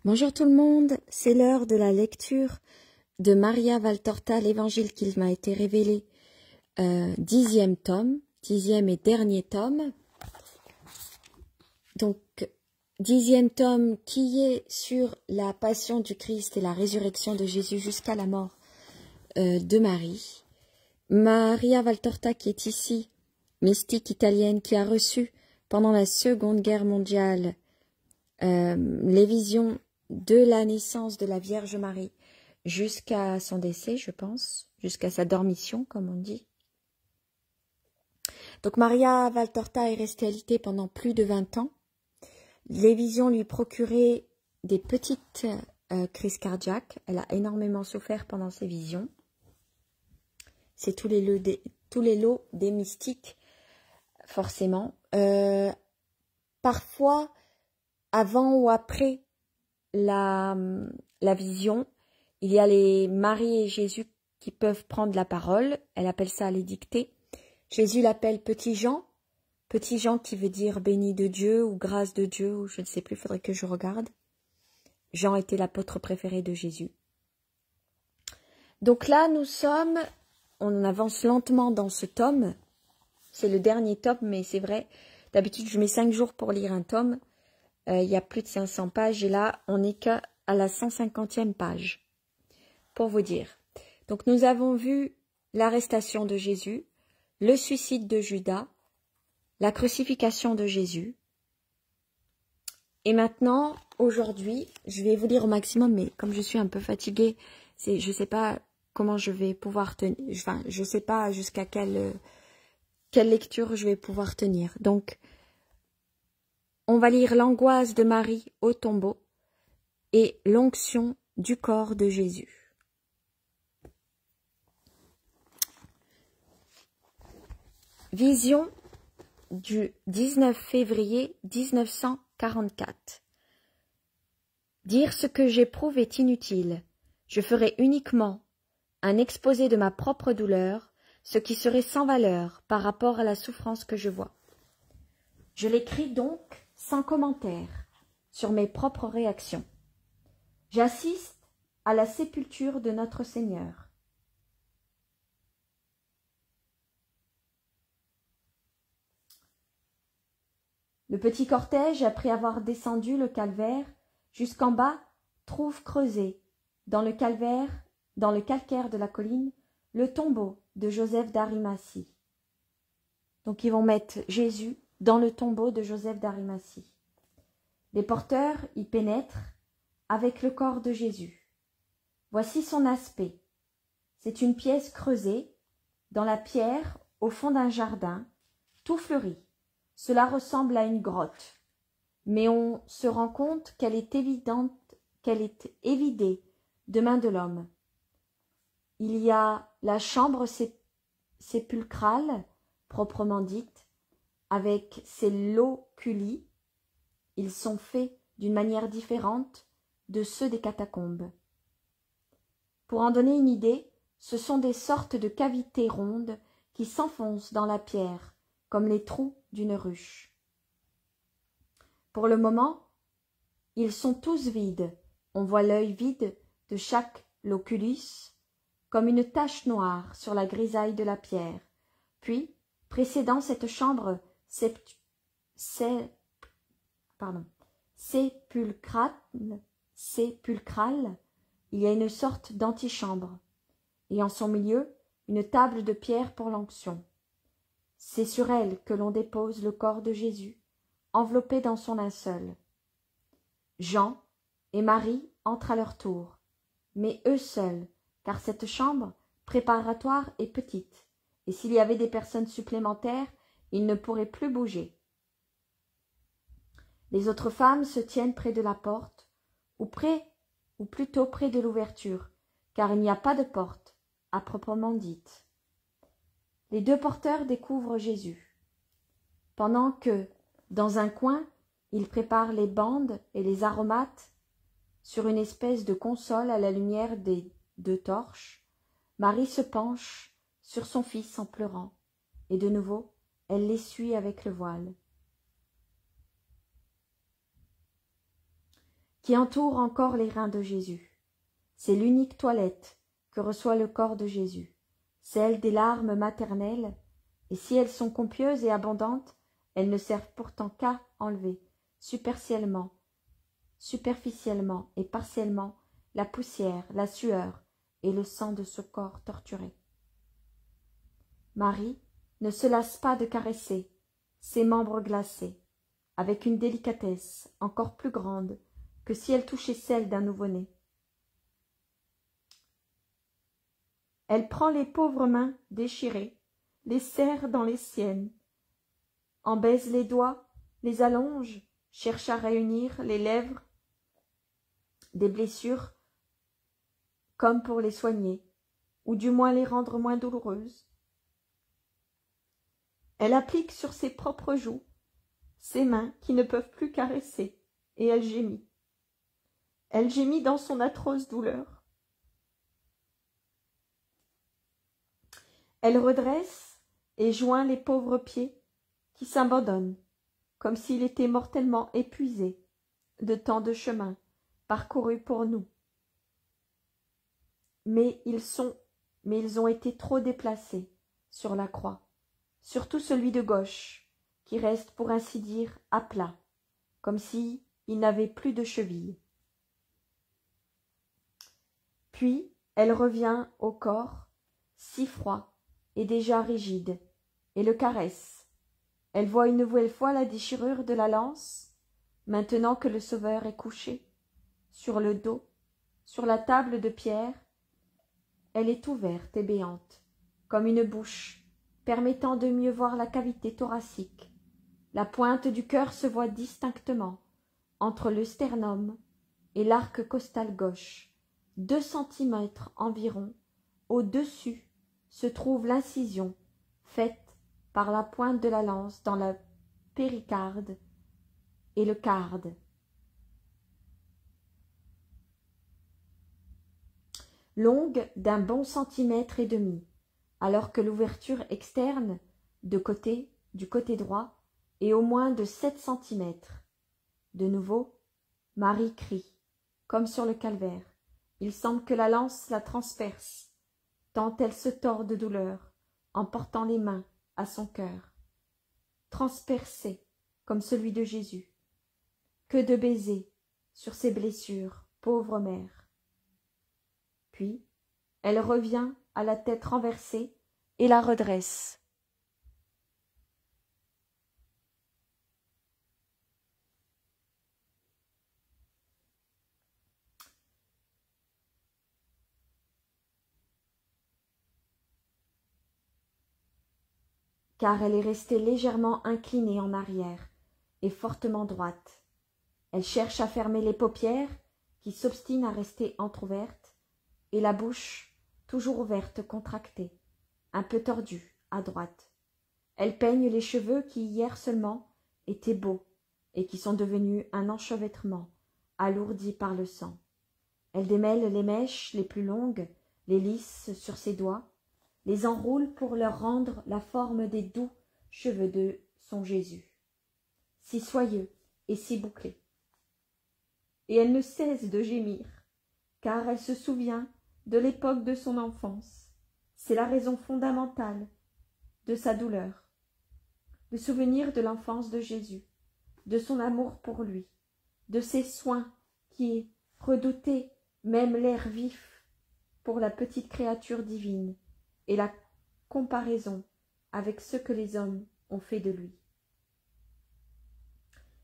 Bonjour tout le monde, c'est l'heure de la lecture de Maria Valtorta, l'évangile qui m'a été révélé, 10e tome, 10e et dernier tome. Donc, 10e tome qui est sur la passion du Christ et la résurrection de Jésus jusqu'à la mort de Marie. Maria Valtorta qui est ici, mystique italienne qui a reçu pendant la Seconde Guerre mondiale les visions de la naissance de la Vierge Marie jusqu'à son décès, je pense, jusqu'à sa dormition, comme on dit. Donc Maria Valtorta est restée alitée pendant plus de 20 ans. Les visions lui procuraient des petites crises cardiaques. Elle a énormément souffert pendant ces visions. C'est tous les lots des mystiques, forcément. Parfois, avant ou après la vision, il y a les Marie et Jésus qui peuvent prendre la parole. Elle appelle ça les dictées. Jésus l'appelle Petit Jean qui veut dire béni de Dieu ou grâce de Dieu, ou je ne sais plus, il faudrait que je regarde. Jean était l'apôtre préféré de Jésus. Donc là, on avance lentement dans ce tome. C'est le dernier tome, mais c'est vrai, d'habitude je mets 5 jours pour lire un tome. Il y a plus de 500 pages et là, on n'est qu'à la 150e page, pour vous dire. Donc, nous avons vu l'arrestation de Jésus, le suicide de Judas, la crucifixion de Jésus. Et maintenant, aujourd'hui, je vais vous lire au maximum, mais comme je suis un peu fatiguée, je ne sais pas comment je vais pouvoir tenir, enfin, je ne sais pas jusqu'à quelle lecture je vais pouvoir tenir. Donc, on va lire l'angoisse de Marie au tombeau et l'onction du corps de Jésus. Vision du 19 février 1944. Dire ce que j'éprouve est inutile. Je ferai uniquement un exposé de ma propre douleur, ce qui serait sans valeur par rapport à la souffrance que je vois. Je l'écris donc sans commentaire sur mes propres réactions. J'assiste à la sépulture de notre Seigneur. Le petit cortège, après avoir descendu le calvaire, jusqu'en bas, trouve creusé, dans le calcaire de la colline, le tombeau de Joseph d'Arimathie. Donc ils vont mettre Jésus dans le tombeau de Joseph d'Arimathie. Les porteurs y pénètrent avec le corps de Jésus. Voici son aspect. C'est une pièce creusée dans la pierre au fond d'un jardin, tout fleuri. Cela ressemble à une grotte, mais on se rend compte qu'elle est évidée de main de l'homme. Il y a la chambre sépulcrale, proprement dite, avec ses loculi. Ils sont faits d'une manière différente de ceux des catacombes. Pour en donner une idée, ce sont des sortes de cavités rondes qui s'enfoncent dans la pierre, comme les trous d'une ruche. Pour le moment, ils sont tous vides. On voit l'œil vide de chaque loculus, comme une tache noire sur la grisaille de la pierre. Puis, précédant cette chambre sépulcrale, il y a une sorte d'antichambre, et en son milieu, une table de pierre pour l'onction. C'est sur elle que l'on dépose le corps de Jésus, enveloppé dans son linceul. Jean et Marie entrent à leur tour, mais eux seuls, car cette chambre préparatoire est petite, et s'il y avait des personnes supplémentaires, ils ne pourraient plus bouger. Les autres femmes se tiennent près de la porte, ou plutôt près de l'ouverture, car il n'y a pas de porte, à proprement dite. Les deux porteurs découvrent Jésus, pendant que, dans un coin, ils préparent les bandes et les aromates sur une espèce de console à la lumière des 2 torches. Marie se penche sur son fils en pleurant, et de nouveau, elle l'essuie avec le voile. qui entoure encore les reins de Jésus. C'est l'unique toilette que reçoit le corps de Jésus, celle des larmes maternelles, et si elles sont copieuses et abondantes, elles ne servent pourtant qu'à enlever superficiellement et partiellement la poussière, la sueur et le sang de ce corps torturé. Marie ne se lasse pas de caresser ses membres glacés, avec une délicatesse encore plus grande que si elle touchait celle d'un nouveau-né. Elle prend les pauvres mains déchirées, les serre dans les siennes, en baise les doigts, les allonge, cherche à réunir les lèvres des blessures comme pour les soigner, ou du moins les rendre moins douloureuses. Elle applique sur ses propres joues ses mains qui ne peuvent plus caresser, et elle gémit. Elle gémit dans son atroce douleur. Elle redresse et joint les pauvres pieds qui s'abandonnent, comme s'il était mortellement épuisé de tant de chemin parcouru pour nous. Mais ils ont été trop déplacés sur la croix, surtout celui de gauche, qui reste pour ainsi dire à plat, comme si il n'avait plus de cheville. Puis elle revient au corps, si froid et déjà rigide, et le caresse. Elle voit une nouvelle fois la déchirure de la lance, maintenant que le Sauveur est couché, sur le dos, sur la table de pierre. Elle est ouverte et béante, comme une bouche, permettant de mieux voir la cavité thoracique. La pointe du cœur se voit distinctement, entre le sternum et l'arc costal gauche. 2 centimètres environ au-dessus se trouve l'incision faite par la pointe de la lance dans la péricarde et le carde. Longue d'un bon centimètre et demi, alors que l'ouverture externe du côté droit est au moins de 7 centimètres. De nouveau, Marie crie, comme sur le calvaire. Il semble que la lance la transperce, tant elle se tord de douleur, en portant les mains à son cœur. Transpercée, comme celui de Jésus. Que de baisers sur ses blessures, pauvre mère. Puis, elle revient à la tête renversée et la redresse. Car elle est restée légèrement inclinée en arrière et fortement droite. Elle cherche à fermer les paupières qui s'obstinent à rester entr'ouvertes et la bouche toujours ouverte contractée, un peu tordue à droite. Elle peigne les cheveux qui hier seulement étaient beaux et qui sont devenus un enchevêtrement alourdi par le sang. Elle démêle les mèches les plus longues, les lisse sur ses doigts, les enroule pour leur rendre la forme des doux cheveux de son Jésus, si soyeux et si bouclés. Et elle ne cesse de gémir, car elle se souvient de l'époque de son enfance. C'est la raison fondamentale de sa douleur, le souvenir de l'enfance de Jésus, de son amour pour lui, de ses soins qui redoutaient même l'air vif pour la petite créature divine, et la comparaison avec ce que les hommes ont fait de lui.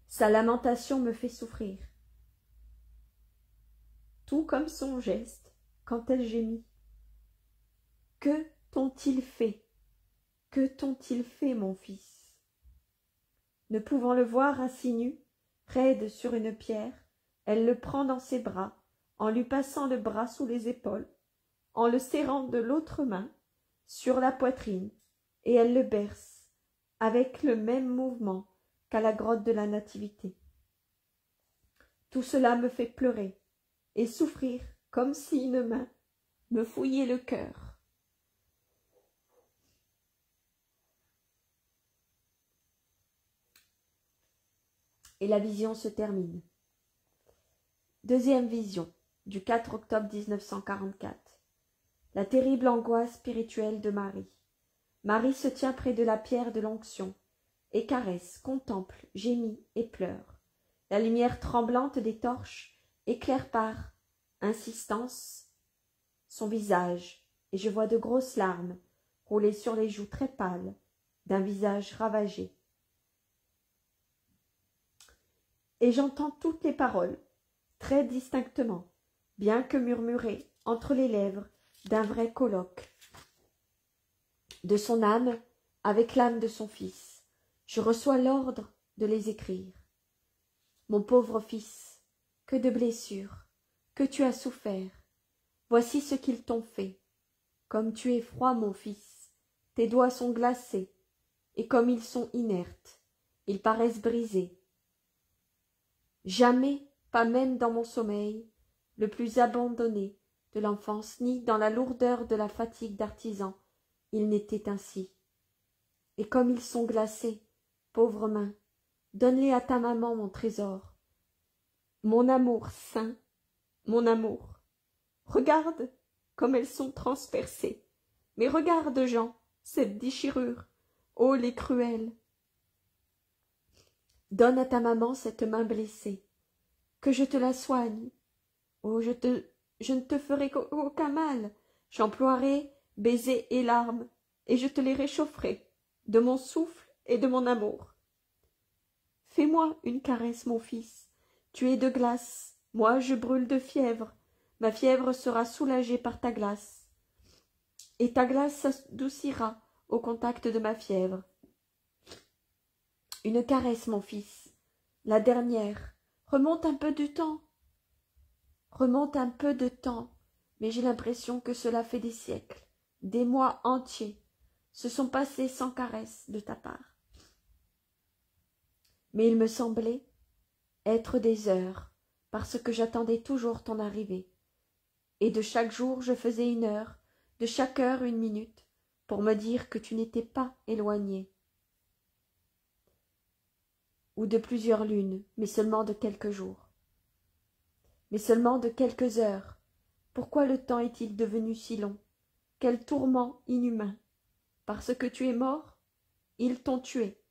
Sa lamentation me fait souffrir, tout comme son geste quand elle gémit. Que t'ont-ils fait? Que t'ont-ils fait, mon fils? Ne pouvant le voir ainsi nu, raide sur une pierre, elle le prend dans ses bras, en lui passant le bras sous les épaules, en le serrant de l'autre main sur la poitrine, et elle le berce avec le même mouvement qu'à la grotte de la Nativité. Tout cela me fait pleurer et souffrir comme si une main me fouillait le cœur. Et la vision se termine. Deuxième vision, du 4 octobre 1944. La terrible angoisse spirituelle de Marie. Marie se tient près de la pierre de l'onction, et caresse, contemple, gémit et pleure. La lumière tremblante des torches éclaire par insistance son visage, et je vois de grosses larmes rouler sur les joues très pâles d'un visage ravagé. Et j'entends toutes les paroles, très distinctement, bien que murmurées entre les lèvres d'un vrai colloque. De son âme avec l'âme de son fils, je reçois l'ordre de les écrire. Mon pauvre fils, que de blessures, que tu as souffert. Voici ce qu'ils t'ont fait. Comme tu es froid, mon fils, tes doigts sont glacés, et comme ils sont inertes, ils paraissent brisés. Jamais, pas même dans mon sommeil, le plus abandonné de l'enfance, ni dans la lourdeur de la fatigue d'artisan, il n'était ainsi. Et comme ils sont glacés, pauvres mains, donne-les à ta maman, mon trésor. Mon amour saint, mon amour. Regarde comme elles sont transpercées. Mais regarde, Jean, cette déchirure. Oh, les cruelles. Donne à ta maman cette main blessée, que je te la soigne. Oh, je ne te ferai aucun mal. J'emploierai baisers et larmes, et je te les réchaufferai, de mon souffle et de mon amour. Fais-moi une caresse, mon fils. Tu es de glace, moi je brûle de fièvre. Ma fièvre sera soulagée par ta glace, et ta glace s'adoucira au contact de ma fièvre. Une caresse, mon fils, la dernière. Remonte un peu du temps. Remonte un peu de temps, mais j'ai l'impression que cela fait des siècles, des mois entiers, se sont passés sans caresse de ta part. Mais il me semblait être des heures, parce que j'attendais toujours ton arrivée. Et de chaque jour je faisais une heure, de chaque heure une minute, pour me dire que tu n'étais pas éloigné. Ou de plusieurs lunes, mais seulement de quelques jours. Mais seulement de quelques heures. Pourquoi le temps est-il devenu si long? Quel tourment inhumain! Parce que tu es mort, ils t'ont tué.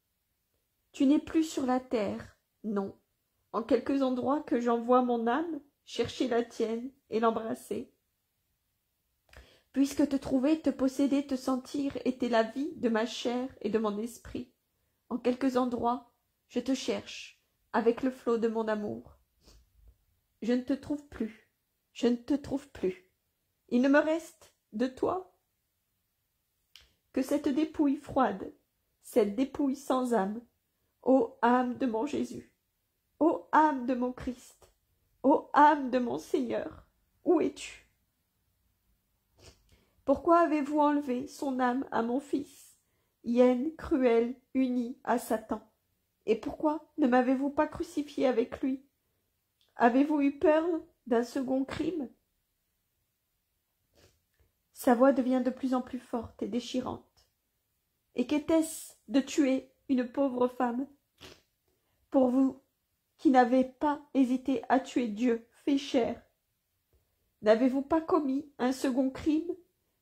Tu n'es plus sur la terre, non. En quelques endroits que j'envoie mon âme chercher la tienne et l'embrasser. Puisque te trouver, te posséder, te sentir était la vie de ma chair et de mon esprit. En quelques endroits, je te cherche avec le flot de mon amour. Je ne te trouve plus, je ne te trouve plus. Il ne me reste de toi que cette dépouille froide, cette dépouille sans âme. Ô âme de mon Jésus, ô âme de mon Christ, ô âme de mon Seigneur, où es-tu? Pourquoi avez-vous enlevé son âme à mon fils, hyène cruelle unie à Satan? Et pourquoi ne m'avez-vous pas crucifié avec lui? Avez-vous eu peur d'un second crime? Sa voix devient de plus en plus forte et déchirante. Et qu'était-ce de tuer une pauvre femme? Pour vous qui n'avez pas hésité à tuer Dieu fait chair, n'avez-vous pas commis un second crime?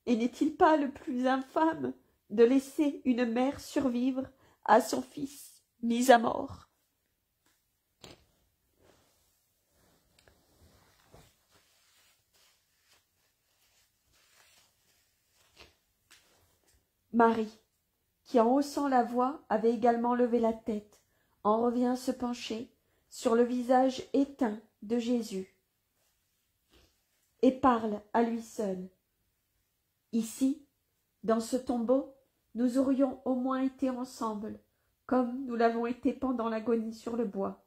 Et n'est-il pas le plus infâme de laisser une mère survivre à son fils mis à mort? Marie, qui en haussant la voix avait également levé la tête, en revient se pencher sur le visage éteint de Jésus et parle à lui seul. Ici, dans ce tombeau, nous aurions au moins été ensemble, comme nous l'avons été pendant l'agonie sur le bois.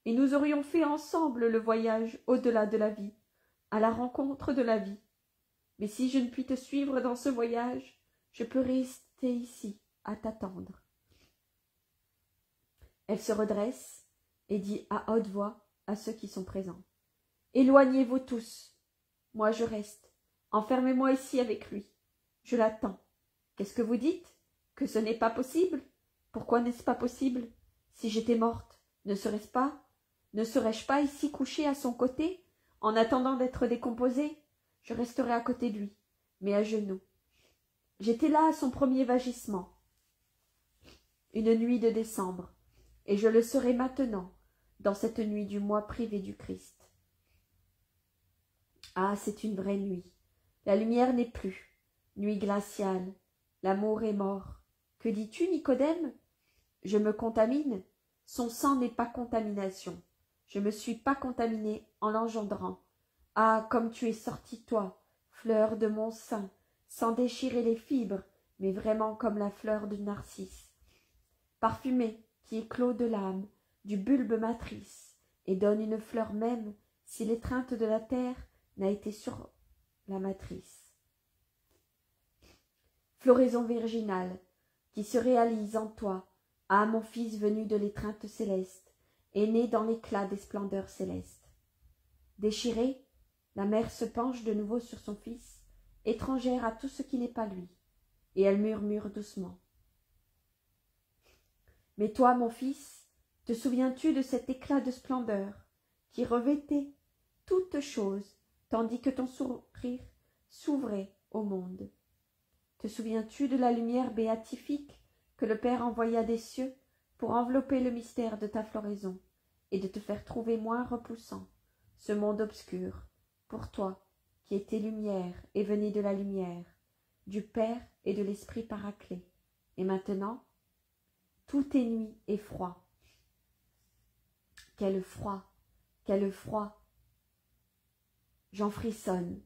Et nous aurions fait ensemble le voyage au-delà de la vie, à la rencontre de la vie. Mais si je ne puis te suivre dans ce voyage, je peux rester ici, à t'attendre. Elle se redresse et dit à haute voix à ceux qui sont présents. Éloignez-vous tous. Moi je reste. Enfermez-moi ici avec lui. Je l'attends. Qu'est-ce que vous dites? Que ce n'est pas possible? Pourquoi n'est-ce pas possible? Si j'étais morte, ne serait-ce pas? Ne serais-je pas ici couché à son côté, en attendant d'être décomposé? Je resterais à côté de lui, mais à genoux. J'étais là à son premier vagissement, une nuit de décembre, et je le serai maintenant, dans cette nuit du mois privé du Christ. Ah, c'est une vraie nuit. La lumière n'est plus. Nuit glaciale. L'amour est mort. Que dis-tu, Nicodème? Je me contamine? Son sang n'est pas contamination. Je me suis pas contaminé en l'engendrant. Ah, comme tu es sorti, toi, fleur de mon sein, sans déchirer les fibres, mais vraiment comme la fleur de narcisse. Parfumé, qui éclot de l'âme, du bulbe matrice, et donne une fleur même, si l'étreinte de la terre n'a été sur la matrice. Floraison virginale, qui se réalise en toi, ah, mon fils venu de l'étreinte céleste, et né dans l'éclat des splendeurs célestes. Déchirée, la mère se penche de nouveau sur son fils, étrangère à tout ce qui n'est pas lui, et elle murmure doucement. Mais toi, mon fils, te souviens-tu de cet éclat de splendeur qui revêtait toute chose, tandis que ton sourire s'ouvrait au monde? Te souviens-tu de la lumière béatifique que le Père envoya des cieux pour envelopper le mystère de ta floraison et de te faire trouver moins repoussant ce monde obscur, pour toi qui étais lumière et venais de la lumière, du Père et de l'Esprit Paraclet. Et maintenant, tout est nuit et froid. Quel froid, quel froid! J'en frissonne.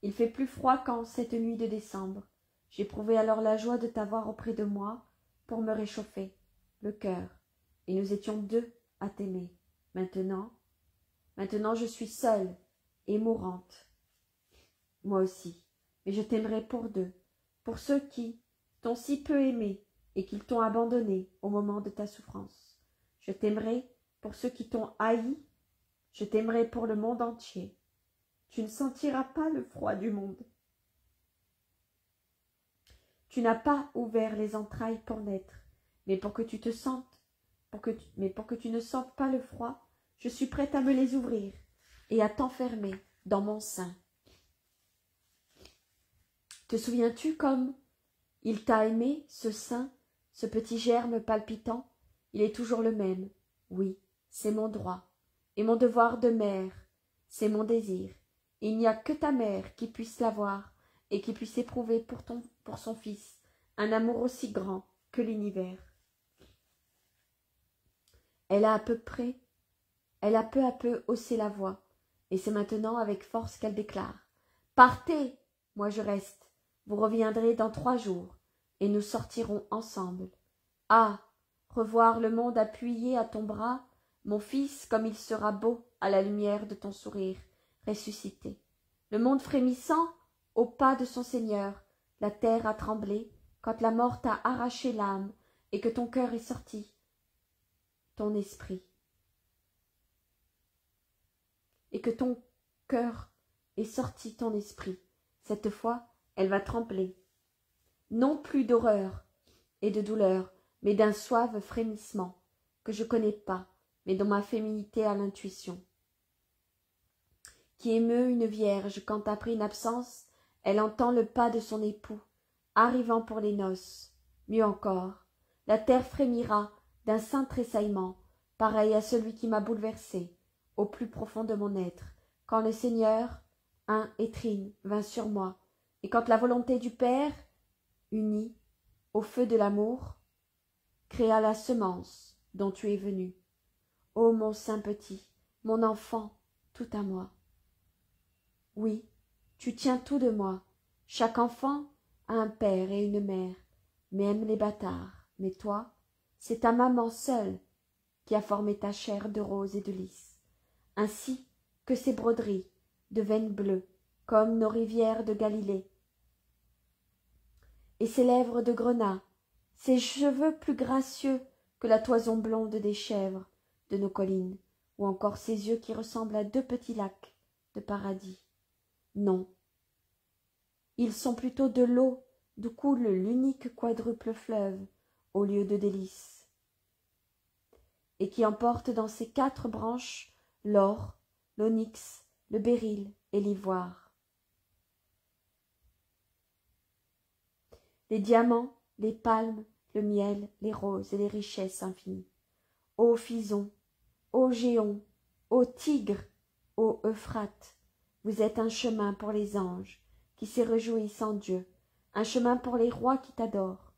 Il fait plus froid qu'en cette nuit de décembre. J'éprouvais alors la joie de t'avoir auprès de moi pour me réchauffer le cœur, et nous étions deux à t'aimer. Maintenant je suis seule et mourante. Moi aussi, mais je t'aimerai pour deux, pour ceux qui t'ont si peu aimé et qui t'ont abandonné au moment de ta souffrance. Je t'aimerai pour ceux qui t'ont haï, je t'aimerai pour le monde entier. Tu ne sentiras pas le froid du monde. Tu n'as pas ouvert les entrailles pour naître, mais pour que tu te sentes, pour que tu ne sentes pas le froid, je suis prête à me les ouvrir et à t'enfermer dans mon sein. Te souviens-tu comme il t'a aimé, ce sein, ce petit germe palpitant? Il est toujours le même. Oui, c'est mon droit et mon devoir de mère, c'est mon désir. Il n'y a que ta mère qui puisse l'avoir et qui puisse éprouver pour son fils un amour aussi grand que l'univers. Elle a peu à peu haussé la voix, et c'est maintenant avec force qu'elle déclare. Partez, moi je reste, vous reviendrez dans 3 jours, et nous sortirons ensemble. Ah, revoir le monde appuyé à ton bras, mon fils, comme il sera beau à la lumière de ton sourire, ressuscité. Le monde frémissant au pas de son Seigneur, la terre a tremblé quand la mort t'a arraché l'âme et que ton cœur est sorti, ton esprit. Et que ton cœur est sorti ton esprit. Cette fois, elle va trembler. Non plus d'horreur et de douleur, mais d'un suave frémissement que je connais pas, mais dont ma féminité a l'intuition. Qui émeut une vierge quand, après une absence, elle entend le pas de son époux, arrivant pour les noces. Mieux encore, la terre frémira d'un saint tressaillement, pareil à celui qui m'a bouleversé, au plus profond de mon être, quand le Seigneur, un et trine, vint sur moi, et quand la volonté du Père, unie au feu de l'amour, créa la semence dont tu es venu. Ô mon saint petit, mon enfant, tout à moi. Oui, tu tiens tout de moi. Chaque enfant a un père et une mère, même les bâtards. Mais toi, c'est ta maman seule qui a formé ta chair de rose et de lys, ainsi que ces broderies de veines bleues, comme nos rivières de Galilée, et ses lèvres de grenat, ses cheveux plus gracieux que la toison blonde des chèvres de nos collines, ou encore ses yeux qui ressemblent à 2 petits lacs de paradis. Non, ils sont plutôt de l'eau d'où coule l'unique quadruple fleuve au lieu de délices, et qui emporte dans ses 4 branches l'or, l'onyx, le béryl et l'ivoire. Les diamants, les palmes, le miel, les roses et les richesses infinies. Ô Phison, ô Géon, ô Tigre, ô Euphrate, vous êtes un chemin pour les anges qui se réjouissent en Dieu, un chemin pour les rois qui t'adorent.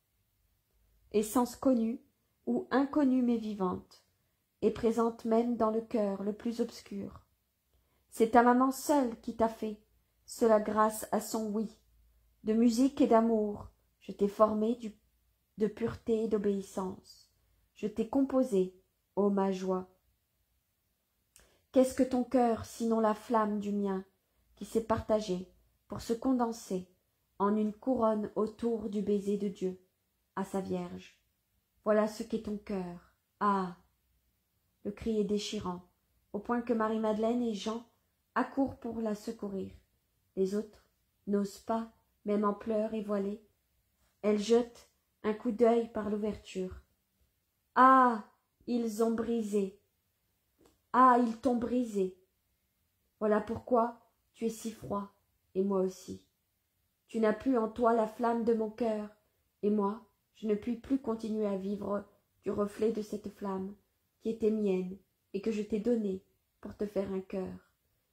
Essence connue ou inconnue mais vivante, et présente même dans le cœur le plus obscur. C'est ta maman seule qui t'a fait, cela grâce à son oui. De musique et d'amour, je t'ai formé de pureté et d'obéissance. Je t'ai composé, ô ma joie. Qu'est-ce que ton cœur, sinon la flamme du mien, qui s'est partagée pour se condenser en une couronne autour du baiser de Dieu, à sa Vierge. Voilà ce qu'est ton cœur. Ah! Le cri est déchirant, au point que Marie-Madeleine et Jean accourent pour la secourir. Les autres n'osent pas, même en pleurs et voilées. Elles jettent un coup d'œil par l'ouverture. Ah! Ils ont brisé. Ah! Ils t'ont brisé. Voilà pourquoi tu es si froid, et moi aussi. Tu n'as plus en toi la flamme de mon cœur, et moi, je ne puis plus continuer à vivre du reflet de cette flamme qui était mienne et que je t'ai donnée pour te faire un cœur.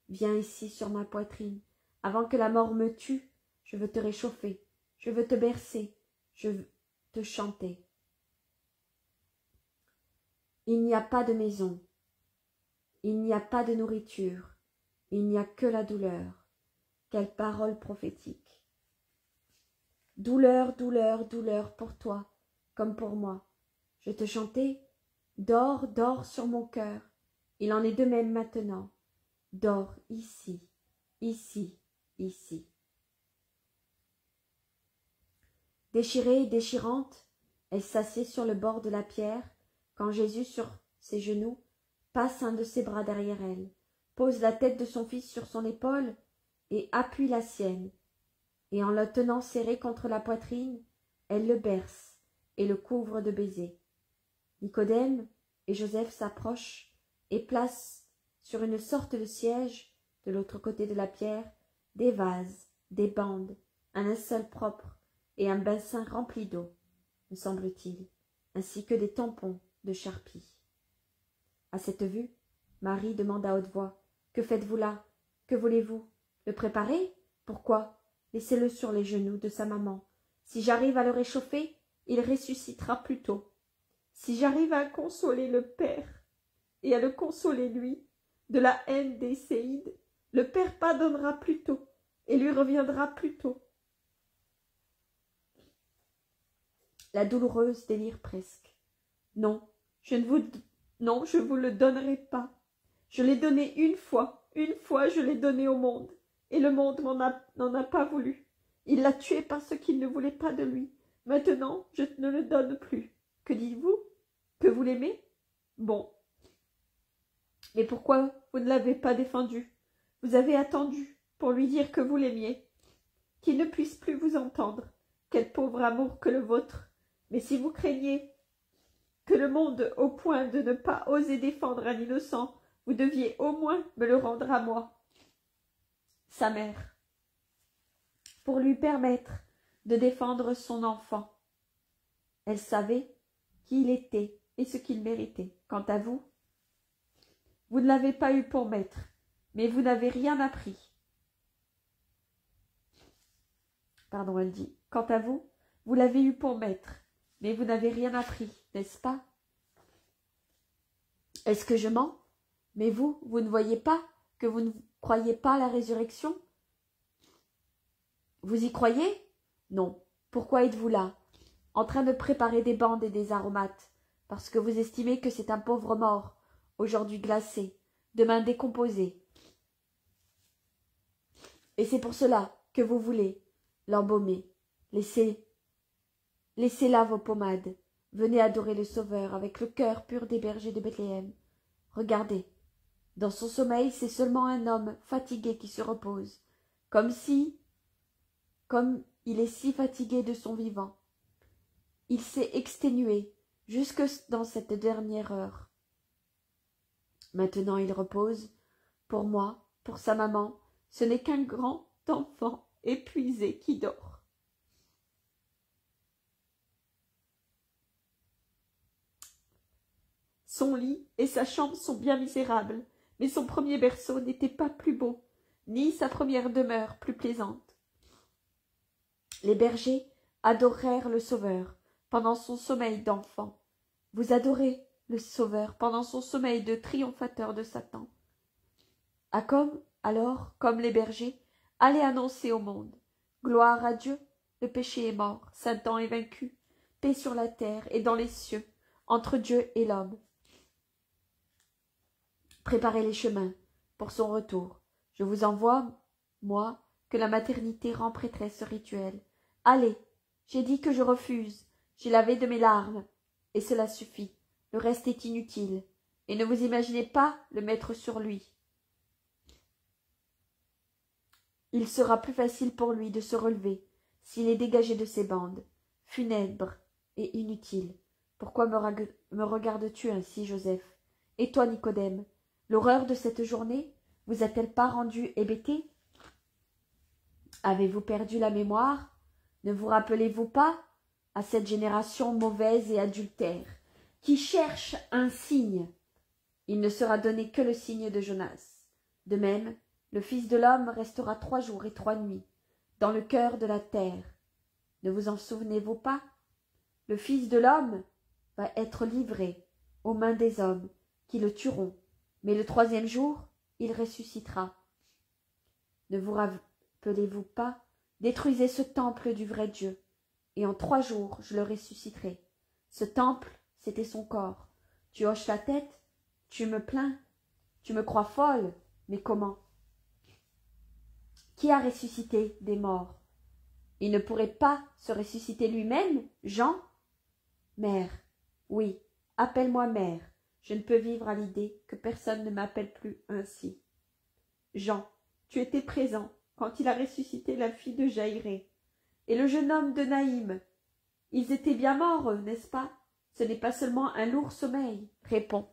Viens ici sur ma poitrine, avant que la mort me tue, je veux te réchauffer, je veux te bercer, je veux te chanter. Il n'y a pas de maison, il n'y a pas de nourriture, il n'y a que la douleur. Quelle parole prophétique! Douleur, douleur, douleur pour toi, comme pour moi. Je te chantais, dors, dors sur mon cœur. Il en est de même maintenant. Dors ici, ici, ici. Déchirée et déchirante, elle s'assied sur le bord de la pierre, quand Jésus, sur ses genoux, passe un de ses bras derrière elle, pose la tête de son fils sur son épaule et appuie la sienne. Et en le tenant serré contre la poitrine, elle le berce et le couvre de baisers. Nicodème et Joseph s'approchent et placent sur une sorte de siège, de l'autre côté de la pierre, des vases, des bandes, un linceul propre et un bassin rempli d'eau, me semble-t-il, ainsi que des tampons de charpie. À cette vue, Marie demande à haute voix: « Que faites-vous là? Que voulez-vous? Le préparer? Pourquoi? Laissez-le sur les genoux de sa maman. Si j'arrive à le réchauffer, il ressuscitera plus tôt. Si j'arrive à consoler le Père et à le consoler lui de la haine des séides, le Père pardonnera plus tôt et lui reviendra plus tôt. » La douloureuse délire presque. « Non, je vous le donnerai pas. Je l'ai donné une fois je l'ai donné au monde. Et le monde n'en a pas voulu. Il l'a tué parce qu'il ne voulait pas de lui. Maintenant, je ne le donne plus. Que dites-vous? Que vous l'aimez? Bon. Mais pourquoi vous ne l'avez pas défendu? Vous avez attendu pour lui dire que vous l'aimiez. Qu'il ne puisse plus vous entendre. Quel pauvre amour que le vôtre. Mais si vous craignez que le monde, au point de ne pas oser défendre un innocent, vous deviez au moins me le rendre à moi, sa mère, pour lui permettre de défendre son enfant. Elle savait qui il était et ce qu'il méritait. Quant à vous, vous ne l'avez pas eu pour maître, mais vous n'avez rien appris. Pardon, elle dit. Quant à vous, vous l'avez eu pour maître, mais vous n'avez rien appris, n'est-ce pas? Est-ce que je mens? Mais vous ne voyez pas que vous ne croyez pas à la résurrection? Vous y croyez? Non. Pourquoi êtes-vous là, en train de préparer des bandes et des aromates? Parce que vous estimez que c'est un pauvre mort, aujourd'hui glacé, demain décomposé. Et c'est pour cela que vous voulez l'embaumer. Laissez-là vos pommades. Venez adorer le Sauveur avec le cœur pur des bergers de Bethléem. Regardez. Dans son sommeil, c'est seulement un homme fatigué qui se repose, comme il est si fatigué de son vivant. Il s'est exténué jusque dans cette dernière heure. Maintenant il repose. Pour moi, pour sa maman, ce n'est qu'un grand enfant épuisé qui dort. Son lit et sa chambre sont bien misérables, mais son premier berceau n'était pas plus beau, ni sa première demeure plus plaisante. Les bergers adorèrent le Sauveur pendant son sommeil d'enfant. Vous adorez le Sauveur pendant son sommeil de triomphateur de Satan. Alors, comme les bergers, allez annoncer au monde. Gloire à Dieu, le péché est mort, Satan est vaincu, paix sur la terre et dans les cieux, entre Dieu et l'homme. Préparez les chemins pour son retour. Je vous envoie, moi, que la maternité rend prêtresse rituelle. Allez, j'ai dit que je refuse, j'ai lavé de mes larmes, et cela suffit, le reste est inutile, et ne vous imaginez pas le mettre sur lui. Il sera plus facile pour lui de se relever s'il est dégagé de ces bandes, funèbres et inutiles. Pourquoi me regardes-tu ainsi, Joseph? Et toi, Nicodème, l'horreur de cette journée vous a-t-elle pas rendu hébété? Avez-vous perdu la mémoire? Ne vous rappelez-vous pas à cette génération mauvaise et adultère qui cherche un signe? Il ne sera donné que le signe de Jonas. De même, le Fils de l'homme restera 3 jours et 3 nuits dans le cœur de la terre. Ne vous en souvenez-vous pas? Le Fils de l'homme va être livré aux mains des hommes qui le tueront, mais le 3e jour, il ressuscitera. Ne vous rappelez-vous pas? Détruisez ce temple du vrai Dieu, et en 3 jours je le ressusciterai. Ce temple, c'était son corps. Tu hoches la tête, tu me plains, tu me crois folle, mais comment? Qui a ressuscité des morts? Il ne pourrait pas se ressusciter lui-même, Jean? Mère, oui, appelle-moi mère. Je ne peux vivre à l'idée que personne ne m'appelle plus ainsi. Jean, tu étais présent quand il a ressuscité la fille de Jaïré et le jeune homme de Naïm. Ils étaient bien morts, eux, n'est-ce pas? Ce n'est pas seulement un lourd sommeil. Réponds.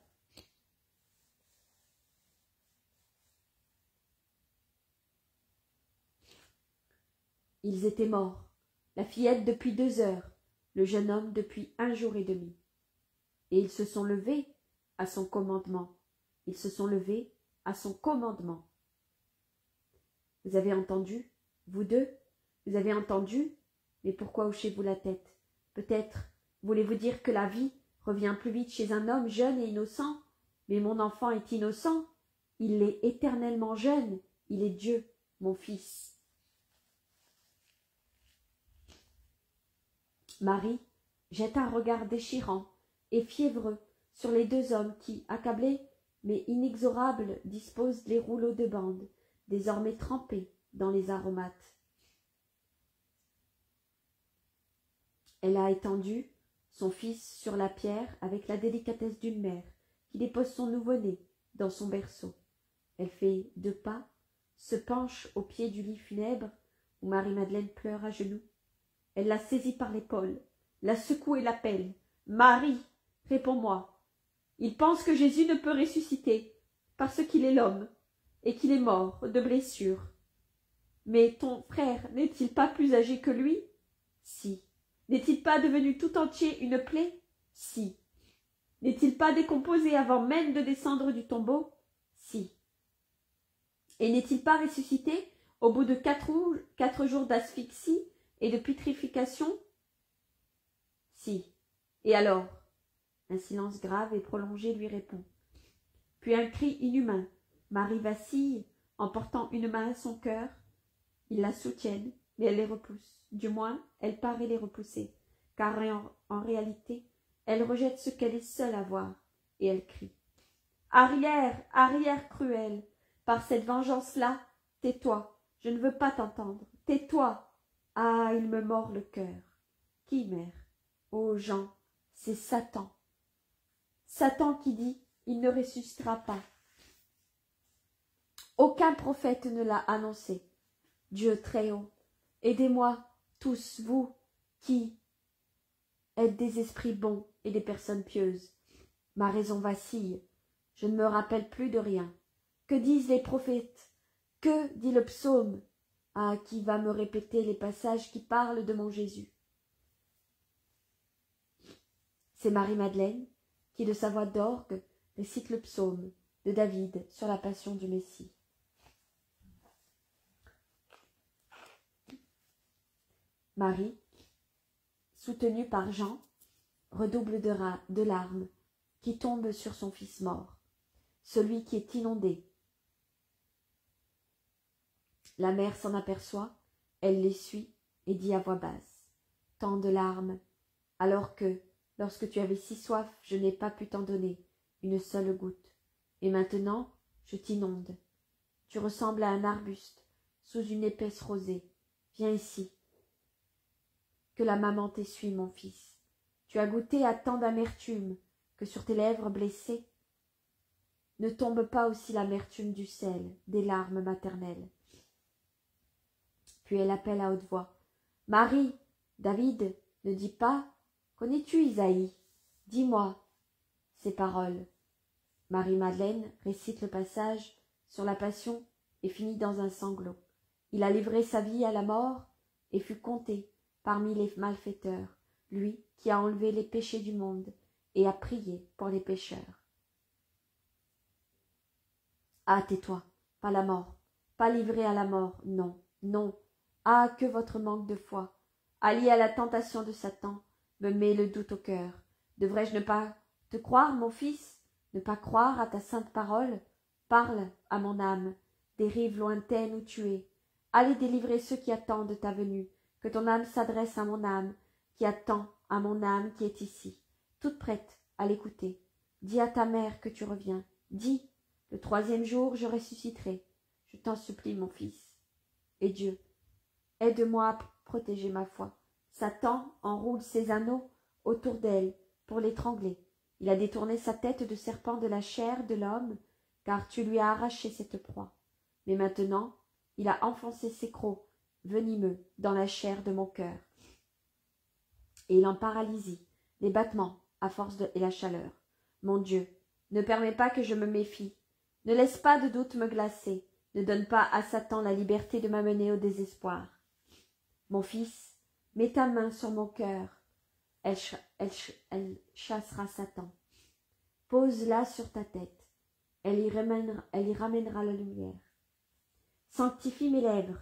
Ils étaient morts, la fillette depuis 2 heures, le jeune homme depuis 1 jour et demi. Et ils se sont levés à son commandement. Ils se sont levés à son commandement. Vous avez entendu, vous deux? Vous avez entendu? Mais pourquoi hochez-vous la tête? Peut-être voulez-vous dire que la vie revient plus vite chez un homme jeune et innocent? Mais mon enfant est innocent. Il est éternellement jeune. Il est Dieu, mon fils. Marie jette un regard déchirant et fiévreux sur les 2 hommes qui, accablés mais inexorables, disposent les rouleaux de bande, désormais trempés dans les aromates. Elle a étendu son fils sur la pierre avec la délicatesse d'une mère qui dépose son nouveau-né dans son berceau. Elle fait 2 pas, se penche au pied du lit funèbre où Marie-Madeleine pleure à genoux. Elle la saisit par l'épaule, la secoue et l'appelle. « Marie, réponds-moi. Il pense que Jésus ne peut ressusciter parce qu'il est l'homme et qu'il est mort de blessures. Mais ton frère n'est-il pas plus âgé que lui? Si. N'est-il pas devenu tout entier une plaie? Si. N'est-il pas décomposé avant même de descendre du tombeau? Si. Et n'est-il pas ressuscité au bout de 4 jours d'asphyxie et de putréfaction? Si. Et alors? Un silence grave et prolongé lui répond. Puis un cri inhumain. Marie vacille en portant une main à son cœur. Ils la soutiennent, mais elle les repousse. Du moins, elle paraît les repousser, car en réalité, elle rejette ce qu'elle est seule à voir, et elle crie. Arrière, arrière cruelle, par cette vengeance-là, tais-toi, je ne veux pas t'entendre, tais-toi. Ah, il me mord le cœur. Qui, mère? Oh, Jean, c'est Satan. Satan qui dit, il ne ressuscitera pas. Aucun prophète ne l'a annoncé. Dieu très haut, aidez-moi, tous vous qui êtes des esprits bons et des personnes pieuses. Ma raison vacille. Je ne me rappelle plus de rien. Que disent les prophètes? Que dit le psaume? Ah, qui va me répéter les passages qui parlent de mon Jésus? C'est Marie-Madeleine qui, de sa voix d'orgue, récite le psaume de David sur la passion du Messie. Marie, soutenue par Jean, redouble de larmes qui tombent sur son fils mort, celui qui est inondé. La mère s'en aperçoit, elle l'essuie et dit à voix basse: tant de larmes, alors que, lorsque tu avais si soif, je n'ai pas pu t'en donner une seule goutte. Et maintenant, je t'inonde. Tu ressembles à un arbuste sous une épaisse rosée. Viens ici. Que la maman t'essuie, mon fils. Tu as goûté à tant d'amertume que sur tes lèvres blessées ne tombe pas aussi l'amertume du sel, des larmes maternelles. Puis elle appelle à haute voix: Marie, David, ne dis pas. Connais-tu Isaïe? Dis-moi ces paroles. Marie-Madeleine récite le passage sur la passion et finit dans un sanglot. Il a livré sa vie à la mort et fut compté parmi les malfaiteurs, lui qui a enlevé les péchés du monde et a prié pour les pécheurs. Ah, tais-toi, pas la mort, pas livré à la mort, non, non. Ah, que votre manque de foi, allié à la tentation de Satan, me met le doute au cœur. Devrais-je ne pas te croire, mon fils, ne pas croire à ta sainte parole? Parle à mon âme, des rives lointaines où tu es. Allez délivrer ceux qui attendent ta venue, que ton âme s'adresse à mon âme, qui attend à mon âme qui est ici, toute prête à l'écouter. Dis à ta mère que tu reviens, dis, le 3e jour je ressusciterai. Je t'en supplie, mon fils. Et Dieu, aide-moi à protéger ma foi. Satan enroule ses anneaux autour d'elle pour l'étrangler. Il a détourné sa tête de serpent de la chair de l'homme, car tu lui as arraché cette proie. Mais maintenant, il a enfoncé ses crocs venimeux dans la chair de mon cœur. Et il en paralysie les battements à force et la chaleur. Mon Dieu, ne permets pas que je me méfie. Ne laisse pas de doute me glacer. Ne donne pas à Satan la liberté de m'amener au désespoir. Mon fils, mets ta main sur mon cœur. Elle chassera Satan. Pose-la sur ta tête. Elle y ramènera la lumière. Sanctifie mes lèvres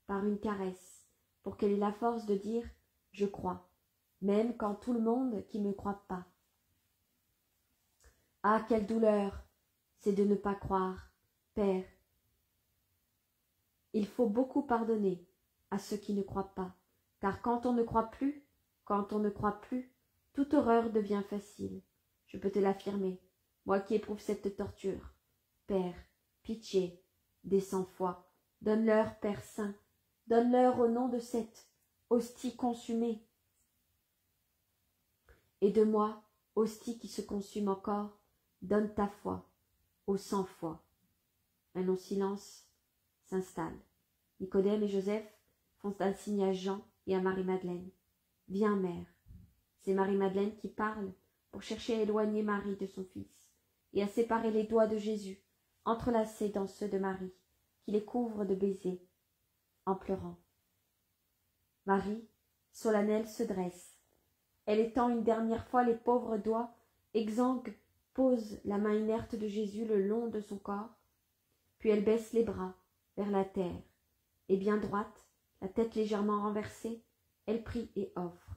par une caresse, pour qu'elle ait la force de dire « Je crois », même quand tout le monde qui me croit pas. Ah, quelle douleur, c'est de ne pas croire, Père. Il faut beaucoup pardonner à ceux qui ne croient pas, car quand on ne croit plus, toute horreur devient facile. Je peux te l'affirmer, moi qui éprouve cette torture. Père, pitié, des sans-foi, donne-leur, Père saint, donne-leur au nom de cette hostie consumée. Et de moi, hostie qui se consume encore, donne ta foi aux sans-foi. Un long silence s'installe. Nicodème et Joseph font un signe à Jean et à Marie-Madeleine. Viens, mère. C'est Marie-Madeleine qui parle pour chercher à éloigner Marie de son fils et à séparer les doigts de Jésus, entrelacés dans ceux de Marie, qui les couvre de baisers, en pleurant. Marie, solennelle, se dresse. Elle étend une dernière fois les pauvres doigts, exsangues, pose la main inerte de Jésus le long de son corps, puis elle baisse les bras vers la terre, et bien droite, la tête légèrement renversée, elle prie et offre.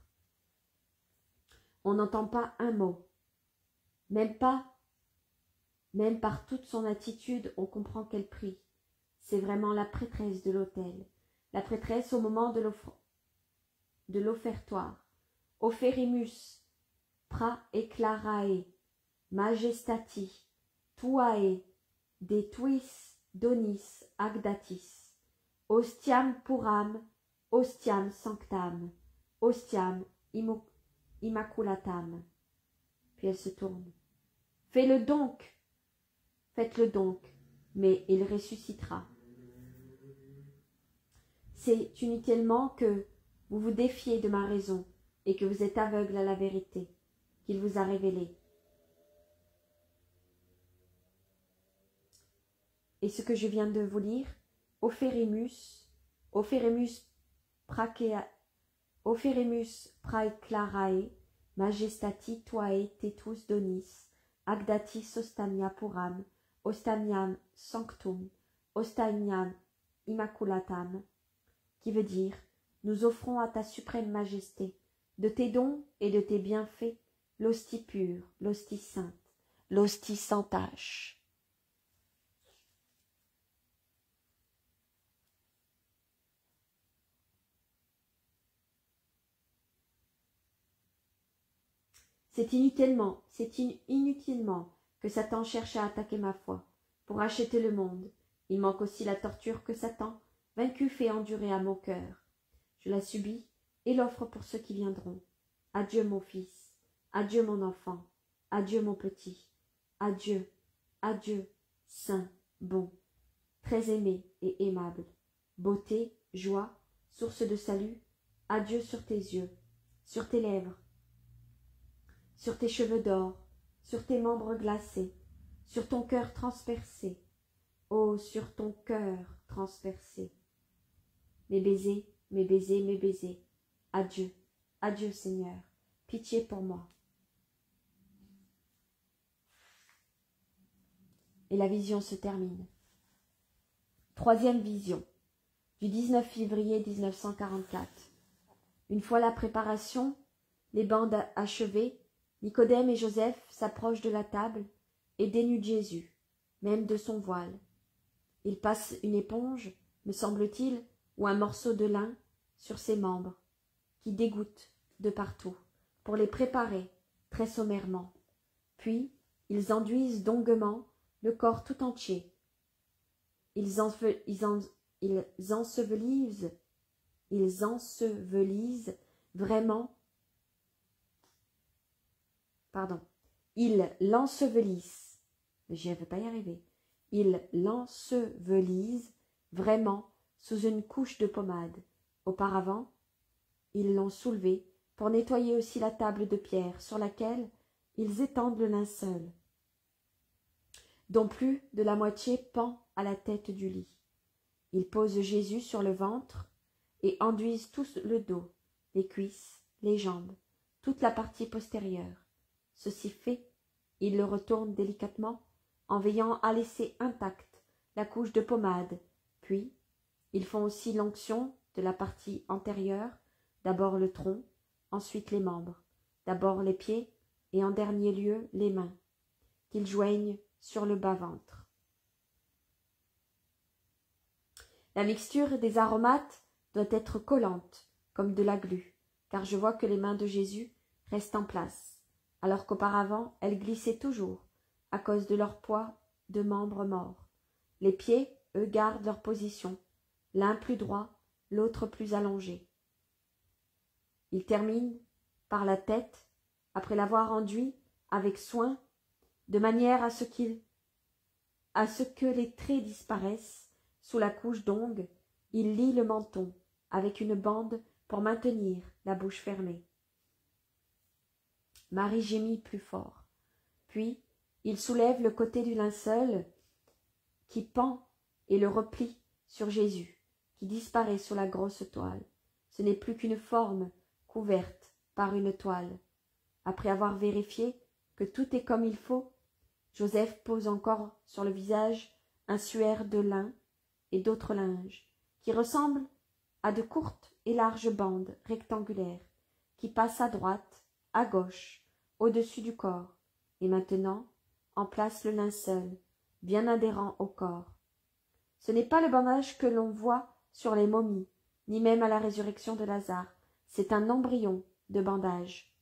On n'entend pas un mot, même par toute son attitude, on comprend qu'elle prie. C'est vraiment la prêtresse de l'autel, la prêtresse au moment de l'offertoire. Oferimus, pra eclarae, majestati, tuae, de tuis donis agdatis, ostiam puram, ostiam sanctam, ostiam immaculatam. Puis elle se tourne. Fais-le donc, faites-le donc, mais il ressuscitera. C'est inutilement que vous vous défiez de ma raison et que vous êtes aveugle à la vérité qu'il vous a révélée. Et ce que je viens de vous lire, Ophéremus praeclarae, majestati tuae tetus donis, agdatis ostamia puram, ostamiam sanctum, ostamiam immaculatam, qui veut dire, nous offrons à ta suprême majesté, de tes dons et de tes bienfaits, l'hostie pure, l'hostie sainte, l'hostie sans tache. C'est inutilement que Satan cherche à attaquer ma foi, pour acheter le monde. Il manque aussi la torture que Satan, vaincu, fait endurer à mon cœur. Je la subis et l'offre pour ceux qui viendront. Adieu mon fils, adieu mon enfant, adieu mon petit, adieu, adieu, saint, bon, très aimé et aimable, beauté, joie, source de salut, adieu sur tes yeux, sur tes lèvres, sur tes cheveux d'or, sur tes membres glacés, sur ton cœur transpercé, oh, sur ton cœur transpercé. Mes baisers, mes baisers, mes baisers, adieu, adieu Seigneur, pitié pour moi. Et la vision se termine. Troisième vision, du 19 février 1944. Une fois la préparation, les bandes achevées, Nicodème et Joseph s'approchent de la table et dénudent Jésus, même de son voile. Ils passent une éponge, me semble-t-il, ou un morceau de lin sur ses membres, qui dégoûtent de partout, pour les préparer très sommairement. Puis, ils enduisent longuement le corps tout entier. Ils ensevelisent vraiment. Ils l'ensevelissent. Je ne vais pas y arriver. Ils l'ensevelisent vraiment sous une couche de pommade. Auparavant, ils l'ont soulevé pour nettoyer aussi la table de pierre sur laquelle ils étendent le linceul, dont plus de la moitié pend à la tête du lit. Ils posent Jésus sur le ventre et enduisent tout le dos, les cuisses, les jambes, toute la partie postérieure. Ceci fait, ils le retournent délicatement en veillant à laisser intacte la couche de pommade, puis ils font aussi l'onction de la partie antérieure, d'abord le tronc, ensuite les membres, d'abord les pieds et en dernier lieu les mains, qu'ils joignent sur le bas-ventre. La mixture des aromates doit être collante, comme de la glu, car je vois que les mains de Jésus restent en place, alors qu'auparavant elles glissaient toujours, à cause de leur poids de membres morts. Les pieds, eux, gardent leur position, l'un plus droit, l'autre plus allongé. Il termine par la tête, après l'avoir enduit avec soin, de manière à ce que les traits disparaissent sous la couche d'ongles. Il lie le menton avec une bande pour maintenir la bouche fermée. Marie gémit plus fort. Puis il soulève le côté du linceul qui pend et le replie sur Jésus, qui disparaît sous la grosse toile. Ce n'est plus qu'une forme couverte par une toile. Après avoir vérifié que tout est comme il faut, Joseph pose encore sur le visage un suaire de lin et d'autres linges, qui ressemblent à de courtes et larges bandes rectangulaires, qui passent à droite, à gauche, au-dessus du corps, et maintenant en place le linceul, bien adhérent au corps. Ce n'est pas le bandage que l'on voit sur les momies, ni même à la résurrection de Lazare, c'est un embryon de bandage.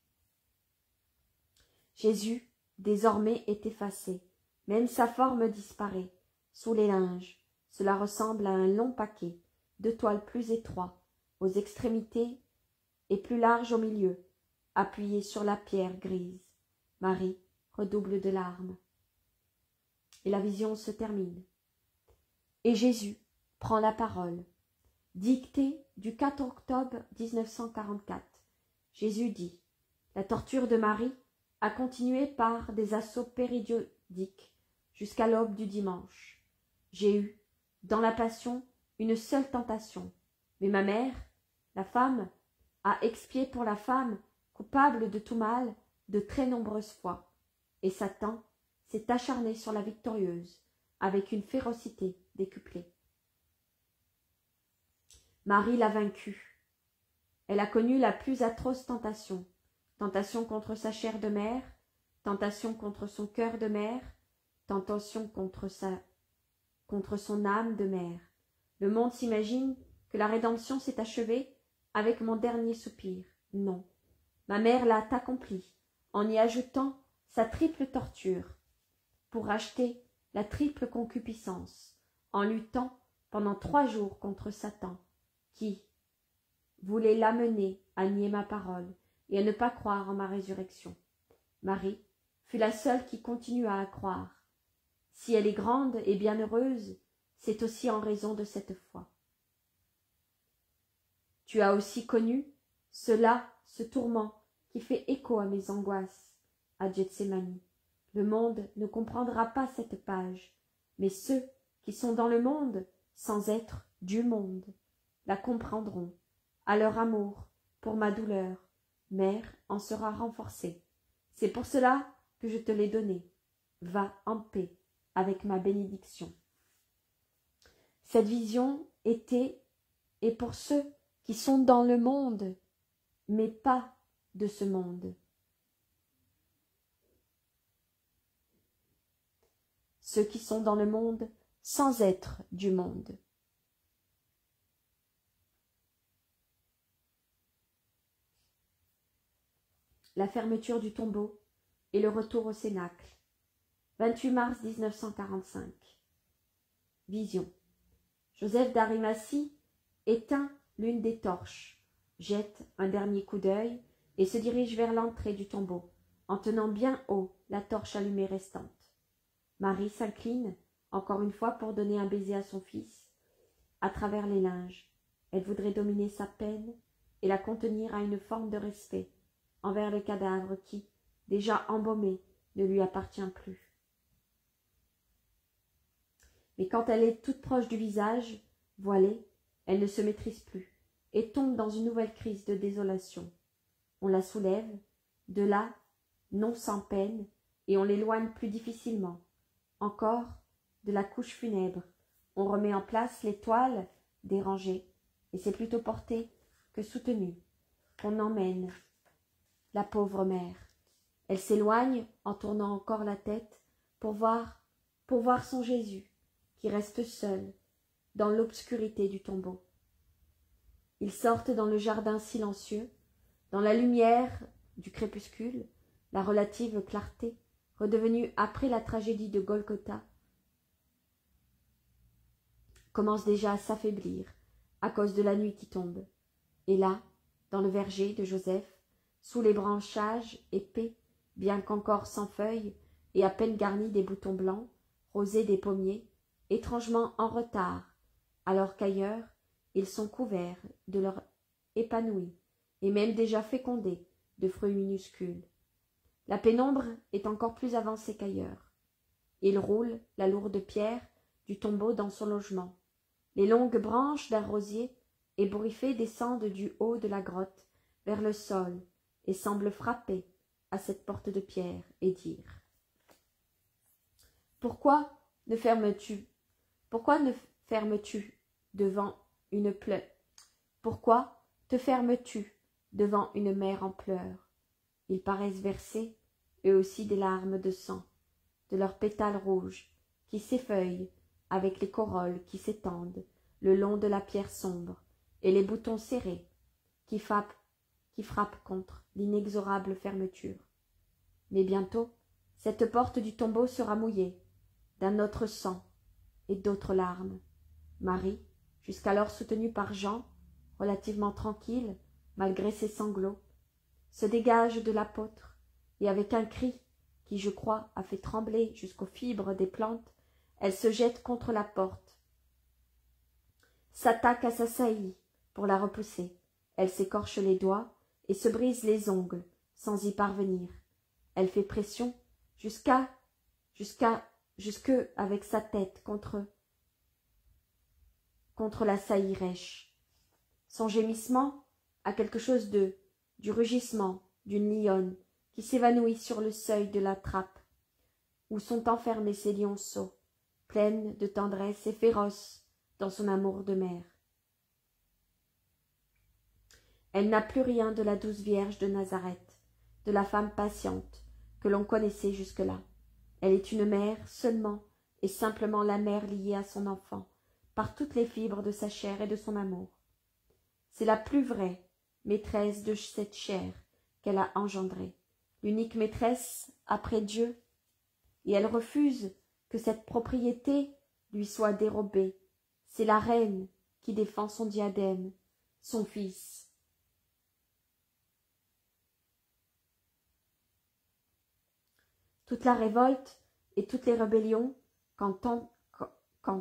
Jésus, désormais, est effacé, même sa forme disparaît, sous les linges. Cela ressemble à un long paquet, de toile plus étroit, aux extrémités et plus large au milieu, appuyé sur la pierre grise. Marie redouble de larmes. Et la vision se termine. Et Jésus prend la parole. Dictée du 4 octobre 1944. Jésus dit: la torture de Marie a continué par des assauts périodiques jusqu'à l'aube du dimanche. J'ai eu, dans la passion, une seule tentation. Mais ma mère, la femme, a expié pour la femme, coupable de tout mal, de très nombreuses fois. Et Satan s'est acharné sur la victorieuse, avec une férocité décuplée. Marie l'a vaincue. Elle a connu la plus atroce tentation. Tentation contre sa chair de mère, tentation contre son cœur de mère, tentation contre son âme de mère. Le monde s'imagine que la rédemption s'est achevée avec mon dernier soupir. Non, ma mère l'a accompli en y ajoutant sa triple torture pour acheter la triple concupiscence, en luttant pendant 3 jours contre Satan, qui voulait l'amener à nier ma parole et à ne pas croire en ma résurrection. Marie fut la seule qui continua à croire. Si elle est grande et bienheureuse, c'est aussi en raison de cette foi. Tu as aussi connu ce tourment qui fait écho à mes angoisses, à Gethsémani. Le monde ne comprendra pas cette page, mais ceux qui sont dans le monde, sans être du monde, la comprendront. À leur amour, pour ma douleur, mère en sera renforcée. C'est pour cela que je te l'ai donné. Va en paix avec ma bénédiction. Cette vision était et pour ceux qui sont dans le monde, mais pas de ce monde. Ceux qui sont dans le monde sans être du monde. La fermeture du tombeau et le retour au cénacle. 28 mars 1945. Vision. Joseph d'Arimathie éteint l'une des torches, jette un dernier coup d'œil et se dirige vers l'entrée du tombeau, en tenant bien haut la torche allumée restante. Marie s'incline, encore une fois, pour donner un baiser à son fils, à travers les linges. Elle voudrait dominer sa peine et la contenir à une forme de respect envers le cadavre qui, déjà embaumé, ne lui appartient plus. Mais quand elle est toute proche du visage, voilée, elle ne se maîtrise plus et tombe dans une nouvelle crise de désolation. On la soulève, de là, non sans peine, et on l'éloigne plus difficilement. Encore, de la couche funèbre, on remet en place les toiles dérangées, et c'est plutôt porté que soutenu qu'on emmène la pauvre mère. Elle s'éloigne en tournant encore la tête pour voir son Jésus, qui reste seul dans l'obscurité du tombeau. Ils sortent dans le jardin silencieux, dans la lumière du crépuscule, la relative clarté, redevenue après la tragédie de Golgotha, commence déjà à s'affaiblir à cause de la nuit qui tombe. Et là, dans le verger de Joseph, sous les branchages épais, bien qu'encore sans feuilles et à peine garnis des boutons blancs, rosés des pommiers, étrangement en retard, alors qu'ailleurs ils sont couverts de leur épanoui, et même déjà fécondés de fruits minuscules. La pénombre est encore plus avancée qu'ailleurs. Il roule la lourde pierre du tombeau dans son logement. Les longues branches d'un rosier ébouriffé descendent du haut de la grotte vers le sol et semblent frapper à cette porte de pierre et dire « Pourquoi ne fermes-tu devant une pleure? Pourquoi te fermes-tu devant une mère en pleurs? Ils paraissent verser, eux aussi, des larmes de sang, de leurs pétales rouges, qui s'effeuillent avec les corolles qui s'étendent le long de la pierre sombre, et les boutons serrés qui frappent contre l'inexorable fermeture. Mais bientôt, cette porte du tombeau sera mouillée d'un autre sang et d'autres larmes. Marie, jusqu'alors soutenue par Jean, relativement tranquille, malgré ses sanglots, se dégage de l'apôtre, et avec un cri qui, je crois, a fait trembler jusqu'aux fibres des plantes, elle se jette contre la porte, s'attaque à sa saillie pour la repousser. Elle s'écorche les doigts et se brise les ongles sans y parvenir. Elle fait pression jusque avec sa tête contre contre la saillie rêche. Son gémissement a quelque chose du rugissement d'une lionne qui s'évanouit sur le seuil de la trappe, où sont enfermés ses lionceaux, pleine de tendresse et féroce dans son amour de mère. Elle n'a plus rien de la douce Vierge de Nazareth, de la femme patiente que l'on connaissait jusque-là. Elle est une mère seulement et simplement la mère liée à son enfant, par toutes les fibres de sa chair et de son amour. C'est la plus vraie maîtresse de cette chair qu'elle a engendrée, l'unique maîtresse après Dieu, et elle refuse que cette propriété lui soit dérobée. C'est la reine qui défend son diadème, son fils. Toute la révolte et toutes les rébellions qu'en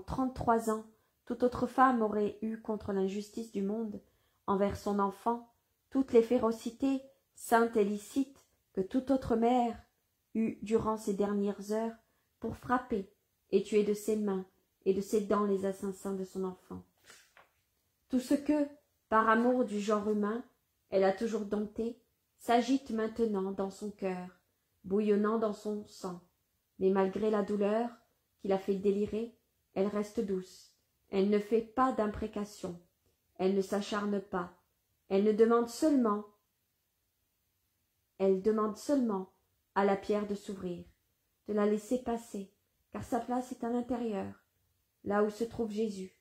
33 ans toute autre femme aurait eues contre l'injustice du monde envers son enfant, toutes les férocités saintes et licites que toute autre mère eut durant ces dernières heures pour frapper et tuer de ses mains et de ses dents les assassins de son enfant. Tout ce que, par amour du genre humain, elle a toujours dompté, s'agite maintenant dans son cœur, bouillonnant dans son sang, mais malgré la douleur qui la fait délirer, elle reste douce, elle ne fait pas d'imprécations, elle ne s'acharne pas, elle demande seulement à la pierre de s'ouvrir, de la laisser passer, car sa place est à l'intérieur, là où se trouve Jésus.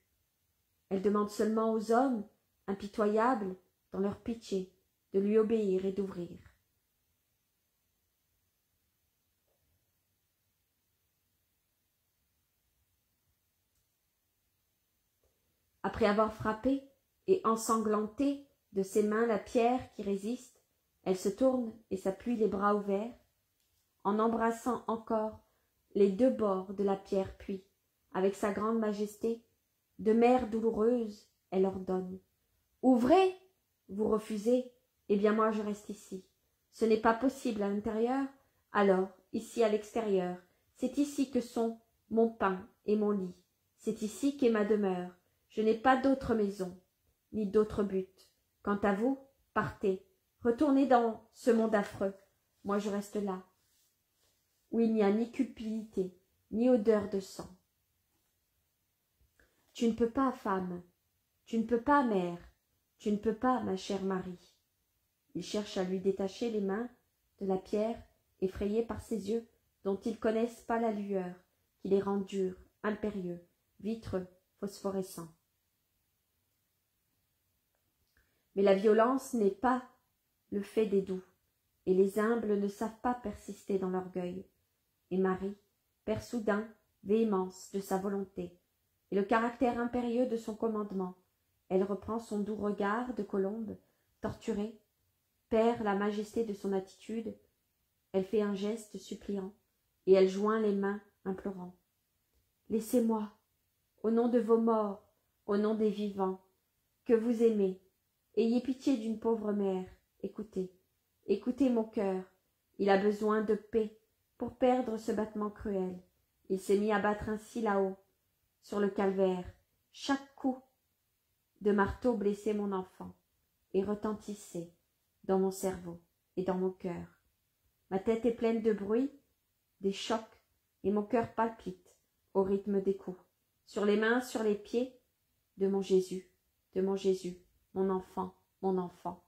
Elle demande seulement aux hommes, impitoyables dans leur pitié, de lui obéir et d'ouvrir. Après avoir frappé et ensanglanté de ses mains la pierre qui résiste, elle se tourne et s'appuie les bras ouverts, en embrassant encore les deux bords de la pierre, puis, avec sa grande majesté, de mère douloureuse, elle ordonne « Ouvrez ! Vous refusez, eh bien moi je reste ici. Ce n'est pas possible à l'intérieur, alors, ici à l'extérieur, c'est ici que sont mon pain et mon lit, c'est ici qu'est ma demeure. Je n'ai pas d'autre maison, ni d'autre but. Quant à vous, partez, retournez dans ce monde affreux. Moi je reste là, où il n'y a ni cupidité, ni odeur de sang. Tu ne peux pas, femme, tu ne peux pas, mère, tu ne peux pas, ma chère Marie. Il cherche à lui détacher les mains de la pierre, effrayé par ses yeux, dont ils connaissent pas la lueur, qui les rend durs, impérieux, vitreux, phosphorescents. Mais la violence n'est pas le fait des doux, et les humbles ne savent pas persister dans l'orgueil. Et Marie perd soudain véhémence de sa volonté, et le caractère impérieux de son commandement. Elle reprend son doux regard de colombe, torturée, perd la majesté de son attitude, elle fait un geste suppliant, et elle joint les mains, implorant. « Laissez-moi, au nom de vos morts, au nom des vivants, que vous aimez, ayez pitié d'une pauvre mère, écoutez, écoutez mon cœur, il a besoin de paix pour perdre ce battement cruel. Il s'est mis à battre ainsi là-haut, sur le calvaire. Chaque coup de marteau blessait mon enfant et retentissait dans mon cerveau et dans mon cœur. Ma tête est pleine de bruit, des chocs, et mon cœur palpite au rythme des coups. Sur les mains, sur les pieds de mon Jésus, mon enfant, mon enfant.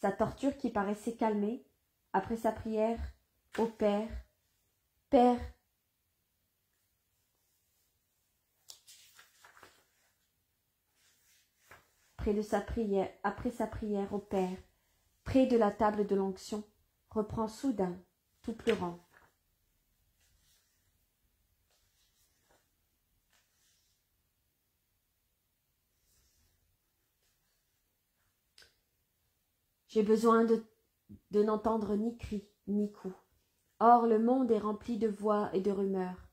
Sa torture qui paraissait calmer, après sa prière au Père, Père, après sa prière au Père, près de la table de l'onction, reprend soudain, tout pleurant. J'ai besoin de n'entendre ni cris, ni coups. Or le monde est rempli de voix et de rumeurs.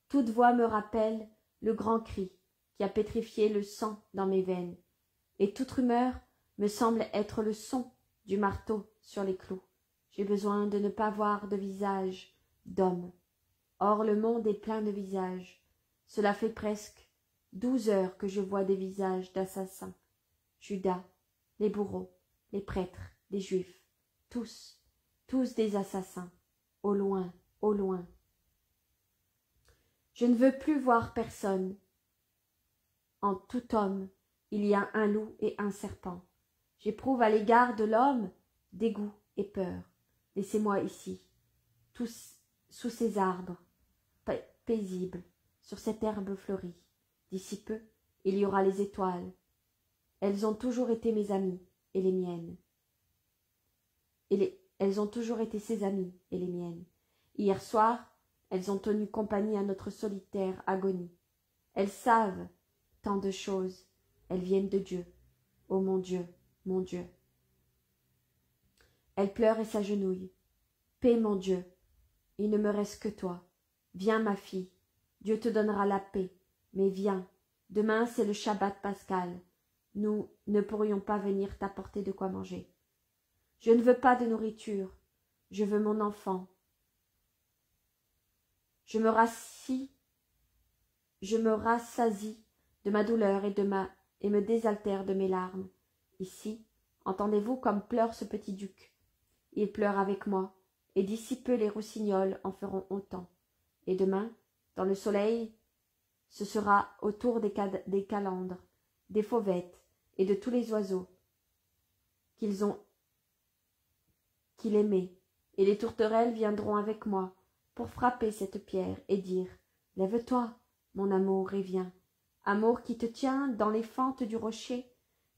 Toute voix me rappelle le grand cri qui a pétrifié le sang dans mes veines, et toute rumeur me semble être le son du marteau sur les clous. J'ai besoin de ne pas voir de visage d'homme. Or le monde est plein de visages. Cela fait presque 12 heures que je vois des visages d'assassins. Judas, les bourreaux, les prêtres, les juifs, tous des assassins, au loin, au loin. Je ne veux plus voir personne. En tout homme, il y a un loup et un serpent. J'éprouve à l'égard de l'homme dégoût et peur. Laissez-moi ici, tous sous ces arbres, paisibles, sur cette herbe fleurie. D'ici peu, il y aura les étoiles. Elles ont toujours été mes amies et les miennes. Elles ont toujours été ses amies et les miennes. Hier soir, elles ont tenu compagnie à notre solitaire agonie. Elles savent tant de choses. Elles viennent de Dieu. Ô mon Dieu, mon Dieu. Elle pleure et s'agenouille. Paix, mon Dieu, il ne me reste que toi. Viens, ma fille, Dieu te donnera la paix. Mais viens, demain c'est le Shabbat pascal. Nous ne pourrions pas venir t'apporter de quoi manger. Je ne veux pas de nourriture, je veux mon enfant. Je me rassasie de ma douleur et me désaltère de mes larmes. Ici, entendez-vous comme pleure ce petit duc. Il pleure avec moi, et d'ici peu les rossignols en feront autant. Et demain, dans le soleil, ce sera autour des calandres, des fauvettes et de tous les oiseaux qu'il aimait, et les tourterelles viendront avec moi pour frapper cette pierre et dire « Lève-toi, mon amour, et viens, amour qui te tient dans les fentes du rocher,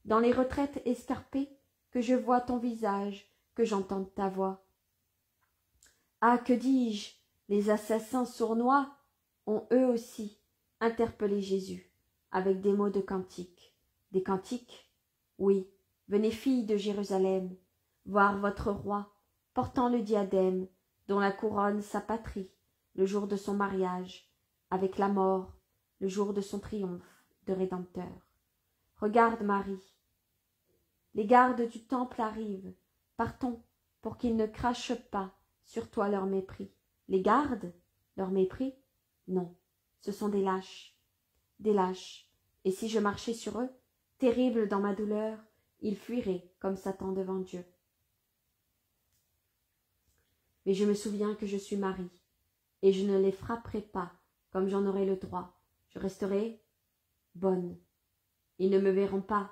dans les retraites escarpées, que je vois ton visage, que j'entende ta voix. » Ah, que dis-je, les assassins sournois ont eux aussi interpellé Jésus avec des mots de cantique. Des cantiques? Oui, venez filles de Jérusalem, voir votre roi, portant le diadème dont la couronne sa patrie, le jour de son mariage, avec la mort, le jour de son triomphe de Rédempteur. Regarde Marie, les gardes du temple arrivent, partons pour qu'ils ne crachent pas sur toi leur mépris. Les gardes? Leur mépris? Non, ce sont des lâches, et si je marchais sur eux, terrible dans ma douleur, ils fuiraient comme Satan devant Dieu. Mais je me souviens que je suis Marie, et je ne les frapperai pas comme j'en aurai le droit. Je resterai bonne. Ils ne me verront pas,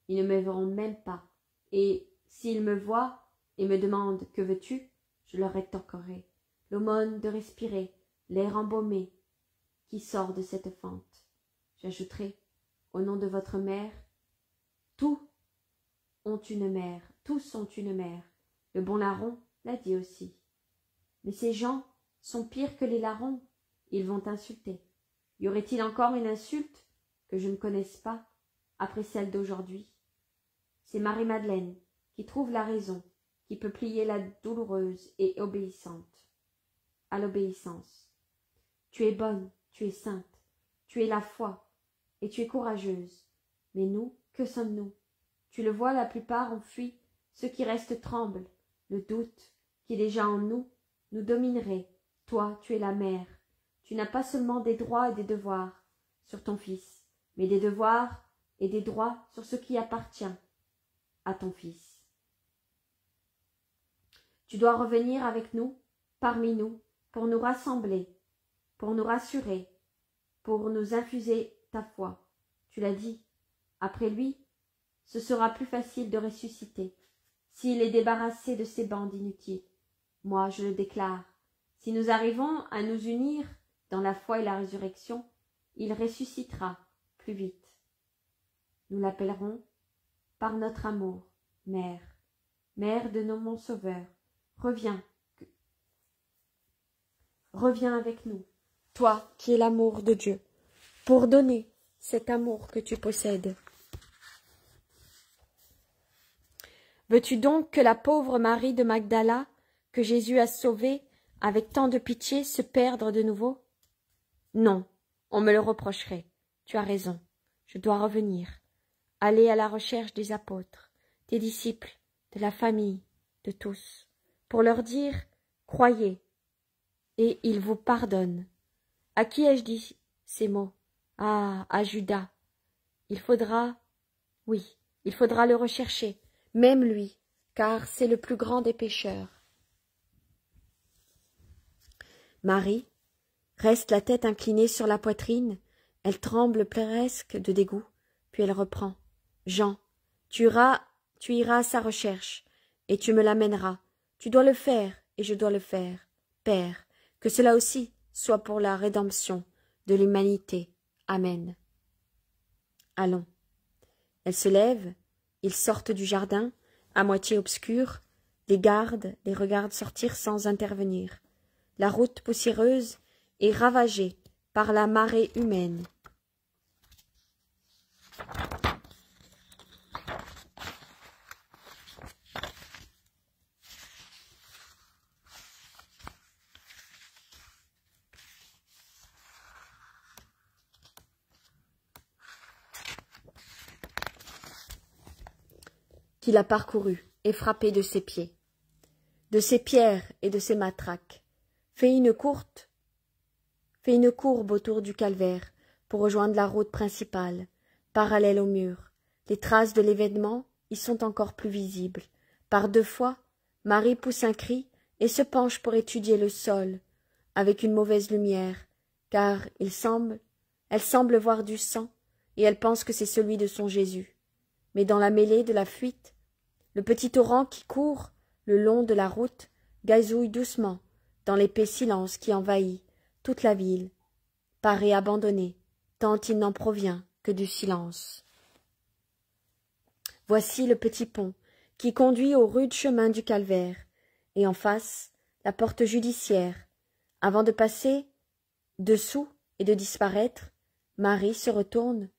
ils ne me verront même pas, et s'ils me voient et me demandent « Que veux-tu » je leur rétorquerai l'aumône de respirer l'air embaumé qui sort de cette fente. J'ajouterai, au nom de votre mère, tous ont une mère, le bon larron l'a dit aussi. Mais ces gens sont pires que les larrons, ils vont insulter. Y aurait-il encore une insulte que je ne connaisse pas après celle d'aujourd'hui? C'est Marie-Madeleine qui trouve la raison, qui peut plier la douloureuse et obéissante à l'obéissance. Tu es bonne, tu es sainte, tu es la foi, et tu es courageuse. Mais nous, que sommes-nous? Tu le vois, la plupart ont fui, ceux qui restent tremblent. Le doute qui est déjà en nous dominerait. Toi, tu es la mère. Tu n'as pas seulement des droits et des devoirs sur ton fils, mais des devoirs et des droits sur ce qui appartient à ton fils. Tu dois revenir avec nous, parmi nous, pour nous rassembler, pour nous rassurer, pour nous infuser ta foi. Tu l'as dit, après lui, ce sera plus facile de ressusciter, s'il est débarrassé de ces bandes inutiles. Moi, je le déclare, si nous arrivons à nous unir dans la foi et la résurrection, il ressuscitera plus vite. Nous l'appellerons par notre amour, Mère, Mère de mon Sauveur, reviens avec nous, toi qui es l'amour de Dieu, pour donner cet amour que tu possèdes. Veux-tu donc que la pauvre Marie de Magdala, que Jésus a sauvée avec tant de pitié, se perde de nouveau? Non, on me le reprocherait. Tu as raison, je dois revenir, aller à la recherche des apôtres, des disciples, de la famille, de tous, pour leur dire « Croyez, et ils vous pardonnent ». À qui ai-je dit ces mots? Ah, à Judas. Il faudra, oui, il faudra le rechercher, même lui, car c'est le plus grand des pécheurs. Marie reste la tête inclinée sur la poitrine, elle tremble presque de dégoût, puis elle reprend. Jean, tu iras à sa recherche, et tu me l'amèneras. Tu dois le faire, et je dois le faire. Père, que cela aussi soit pour la rédemption de l'humanité. Amen. Allons. Elle se lève, ils sortent du jardin, à moitié obscur, les gardes les regardent sortir sans intervenir. La route poussiéreuse est ravagée par la marée humaine. Qu'il a parcouru et frappé de ses pieds, de ses pierres et de ses matraques, fait une courbe autour du calvaire pour rejoindre la route principale, parallèle au mur. Les traces de l'événement y sont encore plus visibles. Par 2 fois, Marie pousse un cri et se penche pour étudier le sol, avec une mauvaise lumière, car elle semble voir du sang, et elle pense que c'est celui de son Jésus. Mais dans la mêlée de la fuite, le petit torrent qui court le long de la route gazouille doucement dans l'épais silence qui envahit toute la ville, paraît abandonné, tant il n'en provient que du silence. Voici le petit pont qui conduit au rude chemin du calvaire, et en face, la porte judiciaire. Avant de passer dessous et de disparaître, Marie se retourne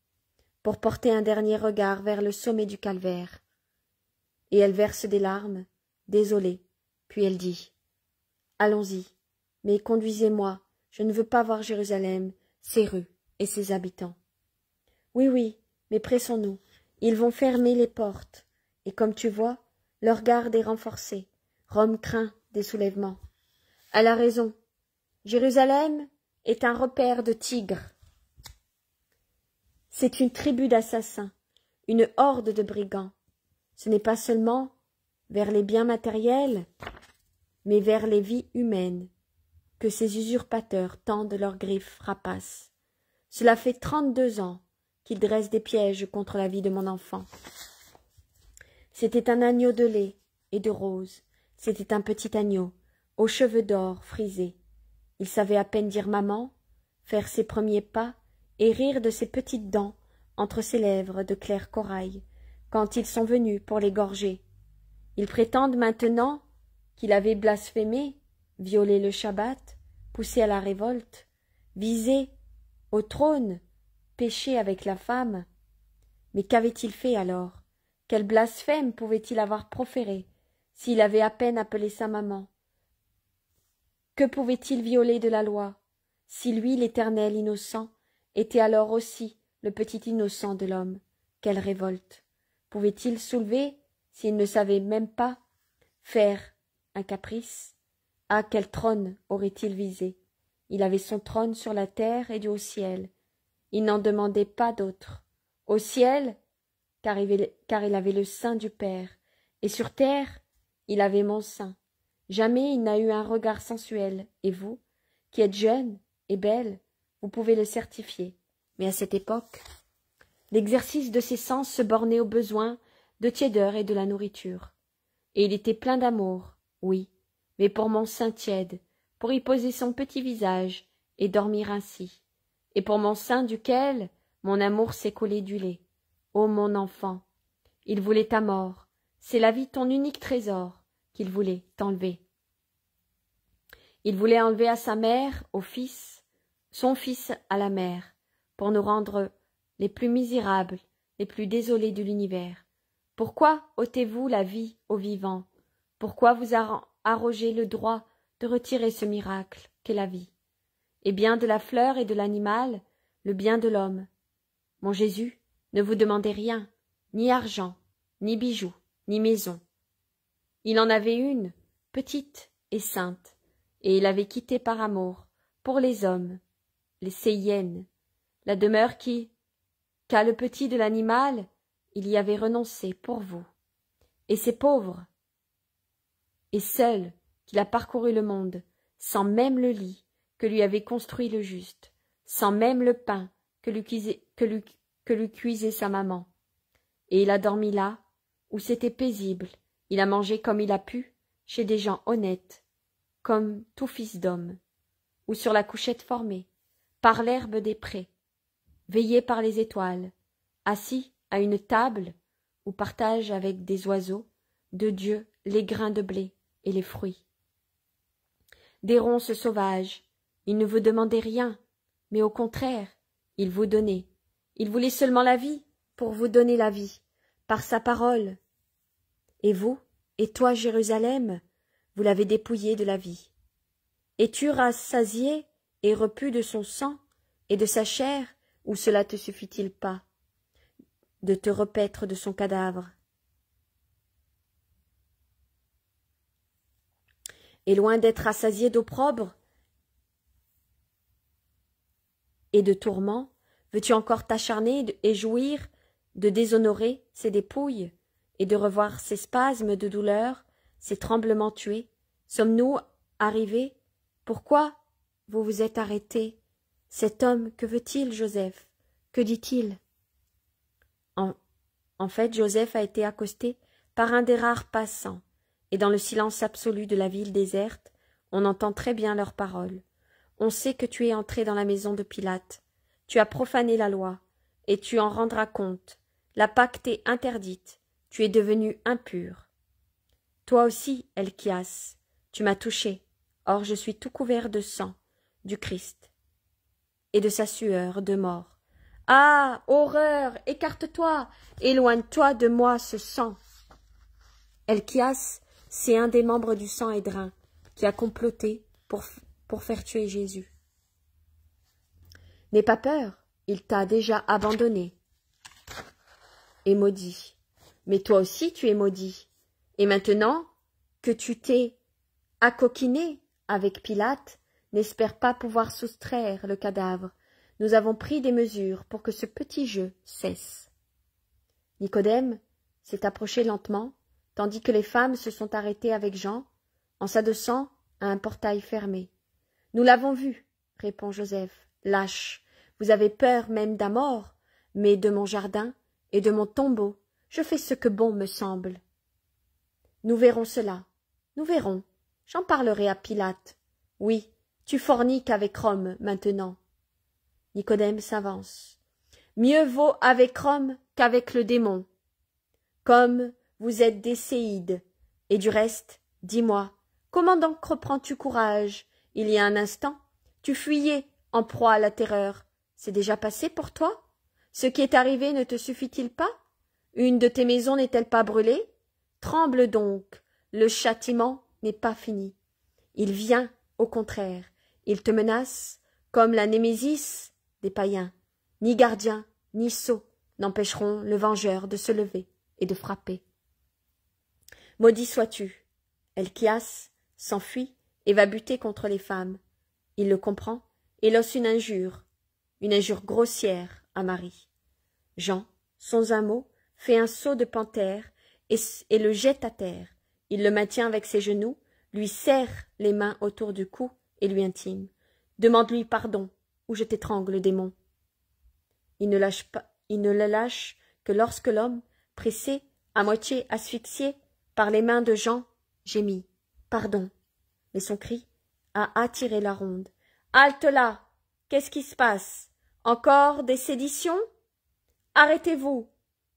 pour porter un dernier regard vers le sommet du calvaire. Et elle verse des larmes, désolée, puis elle dit « Allons-y, mais conduisez-moi, je ne veux pas voir Jérusalem, ses rues et ses habitants. » « Oui, oui, mais pressons-nous, ils vont fermer les portes, et comme tu vois, leur garde est renforcée. Rome craint des soulèvements. » Elle a raison. Jérusalem est un repère de tigres. C'est une tribu d'assassins, une horde de brigands. Ce n'est pas seulement vers les biens matériels, mais vers les vies humaines, que ces usurpateurs tendent leurs griffes rapaces. Cela fait 32 ans qu'ils dressent des pièges contre la vie de mon enfant. C'était un agneau de lait et de rose, c'était un petit agneau, aux cheveux d'or frisés. Il savait à peine dire maman, faire ses premiers pas et rire de ses petites dents entre ses lèvres de clair corail, quand ils sont venus pour l'égorger. Ils prétendent maintenant qu'il avait blasphémé, violé le Shabbat, poussé à la révolte, visé au trône, péché avec la femme. Mais qu'avait-il fait alors? Quel blasphème pouvait-il avoir proféré s'il avait à peine appelé sa maman? Que pouvait-il violer de la loi, si lui, l'Éternel innocent, était alors aussi le petit innocent de l'homme? Quelle révolte! Pouvait-il soulever, s'il ne savait même pas faire un caprice? Ah, quel trône aurait-il visé? Il avait son trône sur la terre et au ciel. Il n'en demandait pas d'autre. Au ciel, car il avait le sein du Père, et sur terre, il avait mon sein. Jamais il n'a eu un regard sensuel, et vous, qui êtes jeune et belle, vous pouvez le certifier. Mais à cette époque, l'exercice de ses sens se bornait aux besoins de tiédeur et de la nourriture. Et il était plein d'amour, oui, mais pour mon sein tiède, pour y poser son petit visage et dormir ainsi, et pour mon sein duquel mon amour s'est collé du lait. Ô mon enfant, il voulait ta mort, c'est la vie ton unique trésor qu'il voulait t'enlever. Il voulait enlever à sa mère, au fils, son fils à la mère, pour nous rendre les plus misérables, les plus désolés de l'univers. Pourquoi ôtez-vous la vie aux vivants? Pourquoi vous arrogez le droit de retirer ce miracle qu'est la vie? Et bien de la fleur et de l'animal, le bien de l'homme. Mon Jésus, ne vous demandez rien, ni argent, ni bijoux, ni maison. Il en avait une, petite et sainte, et il l'avait quittée par amour, pour les hommes, les hyènes, la demeure qu'a le petit de l'animal, il y avait renoncé pour vous. Et c'est pauvre et seul qu'il a parcouru le monde, sans même le lit que lui avait construit le juste, sans même le pain que lui cuisait sa maman. Et il a dormi là, où c'était paisible, il a mangé comme il a pu, chez des gens honnêtes, comme tout fils d'homme, ou sur la couchette formée, par l'herbe des prés, veillé par les étoiles, assis à une table où partage avec des oiseaux de Dieu les grains de blé et les fruits. Des ronces sauvages, il ne vous demandait rien, mais au contraire, il vous donnait. Il voulait seulement la vie pour vous donner la vie, par sa parole. Et vous, et toi, Jérusalem, vous l'avez dépouillé de la vie. Es-tu rassasié et repu de son sang et de sa chair, ou cela te suffit-il pas de te repaître de son cadavre? Et loin d'être rassasié d'opprobre et de tourments, veux-tu encore t'acharner et jouir de déshonorer ses dépouilles et de revoir ses spasmes de douleur, ses tremblements tués? Sommes-nous arrivés? Pourquoi vous vous êtes arrêtés? Cet homme, que veut-il, Joseph? Que dit-il? En fait, Joseph a été accosté par un des rares passants, et dans le silence absolu de la ville déserte, on entend très bien leurs paroles. On sait que tu es entré dans la maison de Pilate. Tu as profané la loi, et tu en rendras compte. La Pâque t'est interdite. Tu es devenu impur. Toi aussi, Elchias, tu m'as touché. Or je suis tout couvert de sang du Christ et de sa sueur de mort. Ah, horreur, écarte-toi, éloigne-toi de moi ce sang. Elchias, c'est un des membres du Sanhédrin qui a comploté pour faire tuer Jésus. N'aie pas peur, il t'a déjà abandonné et maudit. Mais toi aussi tu es maudit. Et maintenant que tu t'es accoquiné avec Pilate, n'espère pas pouvoir soustraire le cadavre. Nous avons pris des mesures pour que ce petit jeu cesse. Nicodème s'est approché lentement, tandis que les femmes se sont arrêtées avec Jean, en s'adossant à un portail fermé. « Nous l'avons vu, » répond Joseph. « Lâche, vous avez peur même d'un mort, mais de mon jardin et de mon tombeau, je fais ce que bon me semble. Nous verrons cela, nous verrons. J'en parlerai à Pilate. Oui, tu forniques avec Rome maintenant. » Nicodème s'avance. « Mieux vaut avec Rome qu'avec le démon. Comme vous êtes des séides. Et du reste, dis-moi, comment donc reprends-tu courage? Il y a un instant, tu fuyais en proie à la terreur. C'est déjà passé pour toi? Ce qui est arrivé ne te suffit-il pas? Une de tes maisons n'est-elle pas brûlée? Tremble donc, le châtiment n'est pas fini. Il vient, au contraire, il te menace, comme la némésis des païens. Ni gardien, ni sceau n'empêcheront le vengeur de se lever et de frapper. Maudit sois-tu. Elchias s'enfuit et va buter contre les femmes. Il le comprend et lance une injure grossière à Marie. Jean, sans un mot, fait un saut de panthère et le jette à terre. Il le maintient avec ses genoux, lui serre les mains autour du cou et lui intime. Demande-lui pardon, ou je t'étrangle, démon. Il ne le lâche que lorsque l'homme, pressé, à moitié asphyxié par les mains de Jean, gémit. Pardon. Mais son cri a attiré la ronde. Halte là! Qu'est-ce qui se passe? Encore des séditions? Arrêtez-vous,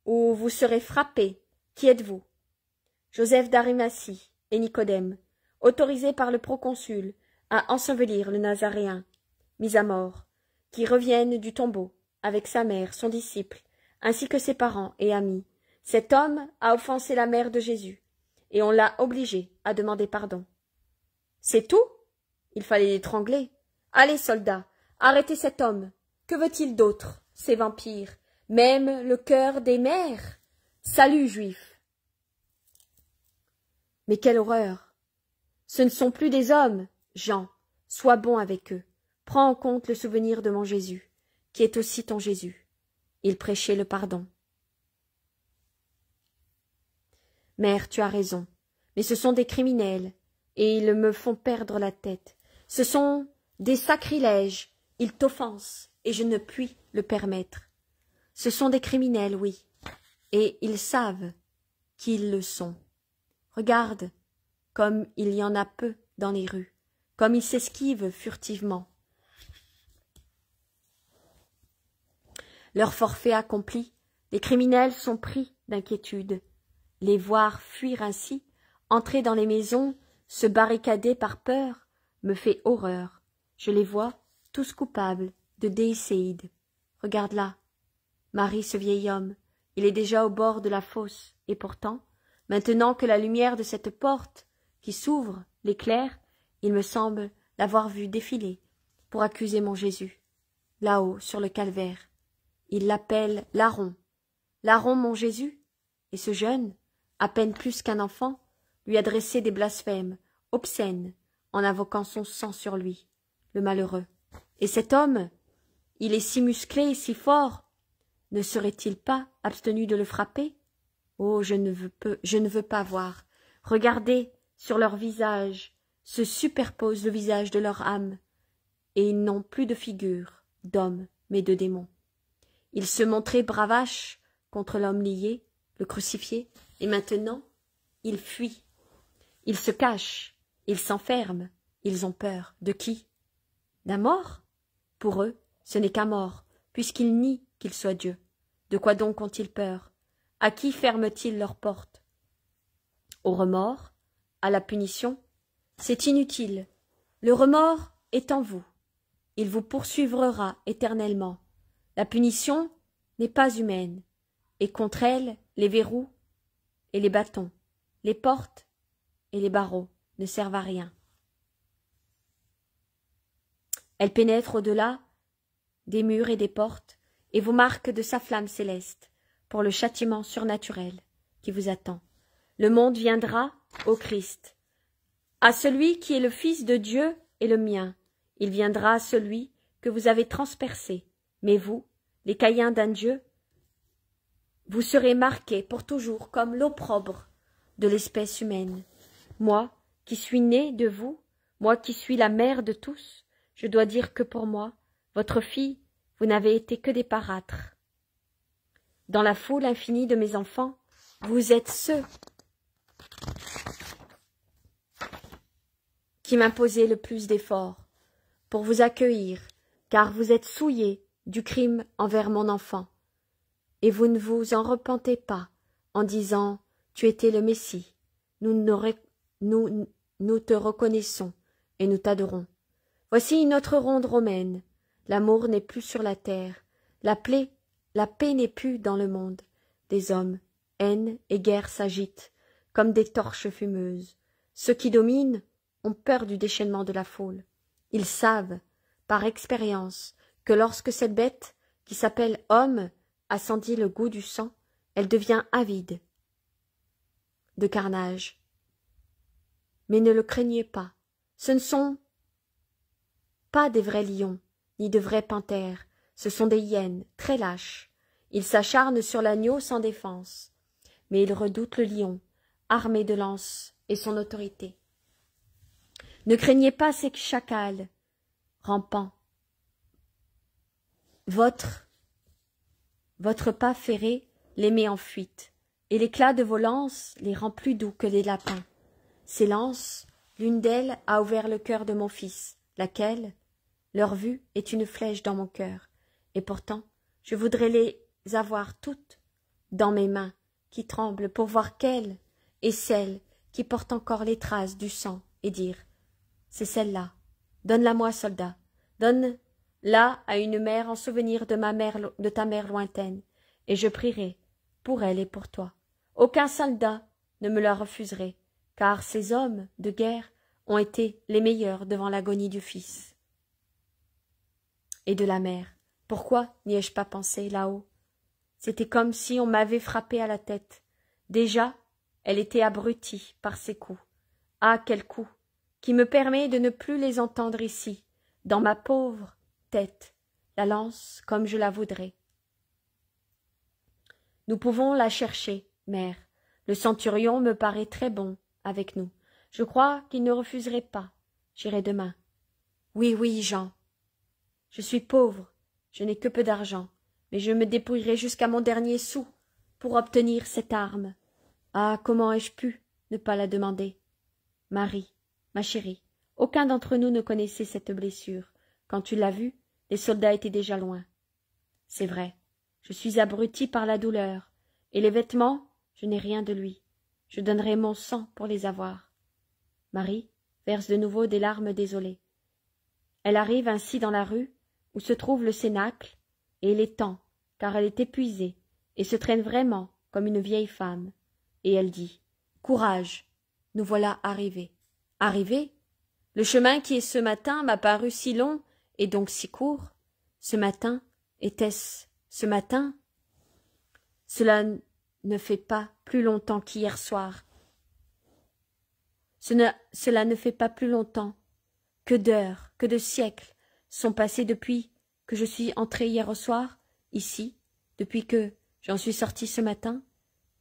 ou vous serez frappés. Qui êtes-vous? Joseph d'Arimathie et Nicodème, autorisés par le proconsul à ensevelir le Nazaréen, mis à mort, qui reviennent du tombeau, avec sa mère, son disciple, ainsi que ses parents et amis. Cet homme a offensé la mère de Jésus, et on l'a obligé à demander pardon. C'est tout? Il fallait l'étrangler. Allez, soldats, arrêtez cet homme. Que veut-il d'autre, ces vampires? Même le cœur des mères? Salut, Juifs! Mais quelle horreur! Ce ne sont plus des hommes, Jean. Sois bon avec eux. Prends en compte le souvenir de mon Jésus. qui est aussi ton Jésus. Il prêchait le pardon. Mère, tu as raison, mais ce sont des criminels, et ils me font perdre la tête. Ce sont des sacrilèges, ils t'offensent, et je ne puis le permettre. Ce sont des criminels, oui, et ils savent qu'ils le sont. Regarde comme il y en a peu dans les rues, comme ils s'esquivent furtivement. Leur forfait accompli, les criminels sont pris d'inquiétude. Les voir fuir ainsi, entrer dans les maisons, se barricader par peur, me fait horreur. Je les vois, tous coupables de déicéide. Regarde là, Marie, ce vieil homme, il est déjà au bord de la fosse, et pourtant, maintenant que la lumière de cette porte qui s'ouvre l'éclaire, il me semble l'avoir vu défiler pour accuser mon Jésus, là-haut sur le calvaire. Il l'appelle larron. Larron, mon Jésus, et ce jeune, à peine plus qu'un enfant, lui adressait des blasphèmes obscènes en invoquant son sang sur lui, le malheureux. Et cet homme, il est si musclé et si fort, ne serait-il pas abstenu de le frapper? Oh, je ne veux pas voir. Regardez, sur leur visage se superpose le visage de leur âme, et ils n'ont plus de figure d'homme, mais de démon. Ils se montraient bravaches contre l'homme lié, le crucifié, et maintenant, ils fuient. Ils se cachent, ils s'enferment, ils ont peur. De qui? D'un mort? Pour eux, ce n'est qu'un mort, puisqu'ils nient qu'il soit Dieu. De quoi donc ont-ils peur? À qui ferment-ils leurs portes? Au remords? À la punition? C'est inutile. Le remords est en vous. Il vous poursuivra éternellement. La punition n'est pas humaine, et contre elle, les verrous et les bâtons, les portes et les barreaux ne servent à rien. Elle pénètre au-delà des murs et des portes, et vous marque de sa flamme céleste, pour le châtiment surnaturel qui vous attend. Le monde viendra au Christ, à celui qui est le Fils de Dieu et le mien. Il viendra à celui que vous avez transpercé. Mais vous, les Caïens d'un Dieu, vous serez marqués pour toujours comme l'opprobre de l'espèce humaine. Moi, qui suis né de vous, moi qui suis la mère de tous, je dois dire que pour moi, votre fille, vous n'avez été que des parâtres. Dans la foule infinie de mes enfants, vous êtes ceux qui m'imposez le plus d'efforts pour vous accueillir, car vous êtes souillés du crime envers mon enfant, et vous ne vous en repentez pas en disant « Tu étais le Messie, nous te reconnaissons et nous t'adorons. » Voici une autre ronde romaine, l'amour n'est plus sur la terre, la paix n'est plus dans le monde, des hommes, haine et guerre s'agitent comme des torches fumeuses. Ceux qui dominent ont peur du déchaînement de la foule. Ils savent, par expérience, que lorsque cette bête, qui s'appelle homme, a senti le goût du sang, elle devient avide de carnage. Mais ne le craignez pas, ce ne sont pas des vrais lions, ni de vraies panthères, ce sont des hyènes, très lâches. Ils s'acharnent sur l'agneau sans défense, mais ils redoutent le lion, armé de lances et son autorité. Ne craignez pas ces chacals rampants. Votre pas ferré les met en fuite, et l'éclat de vos lances les rend plus doux que les lapins. Ces lances, l'une d'elles a ouvert le cœur de mon fils, laquelle, leur vue est une flèche dans mon cœur, et pourtant je voudrais les avoir toutes dans mes mains, qui tremblent pour voir quelle est celle qui porte encore les traces du sang, et dire « C'est celle-là, donne-la-moi, soldat, donne-la à une mère en souvenir de ta mère lointaine, et je prierai pour elle et pour toi. Aucun soldat ne me la refuserait, car ces hommes de guerre ont été les meilleurs devant l'agonie du fils et de la mère. Pourquoi n'y ai-je pas pensé là-haut? C'était comme si on m'avait frappé à la tête. Déjà, elle était abrutie par ces coups. Ah, quel coup, qui me permet de ne plus les entendre ici, dans ma pauvre tête. la lance comme je la voudrais. Nous pouvons la chercher, mère. Le centurion me paraît très bon avec nous. Je crois qu'il ne refuserait pas. J'irai demain. Oui, oui, Jean. Je suis pauvre, je n'ai que peu d'argent, mais je me dépouillerai jusqu'à mon dernier sou pour obtenir cette arme. Ah, comment ai-je pu ne pas la demander? Marie, ma chérie, aucun d'entre nous ne connaissait cette blessure. Quand tu l'as vue, les soldats étaient déjà loin. C'est vrai, je suis abruti par la douleur, et les vêtements, je n'ai rien de lui. Je donnerai mon sang pour les avoir. Marie verse de nouveau des larmes désolées. Elle arrive ainsi dans la rue où se trouve le cénacle, et il est temps, car elle est épuisée, et se traîne vraiment comme une vieille femme. Et elle dit « Courage, nous voilà arrivés. » Arrivés? Le chemin qui est ce matin m'a paru si long et donc si court. Ce matin, était-ce ce matin? Cela ne fait pas plus longtemps qu'hier soir. Cela ne fait pas plus longtemps. Que d'heures, que de siècles sont passés depuis que je suis entrée hier au soir, ici, depuis que j'en suis sortie ce matin?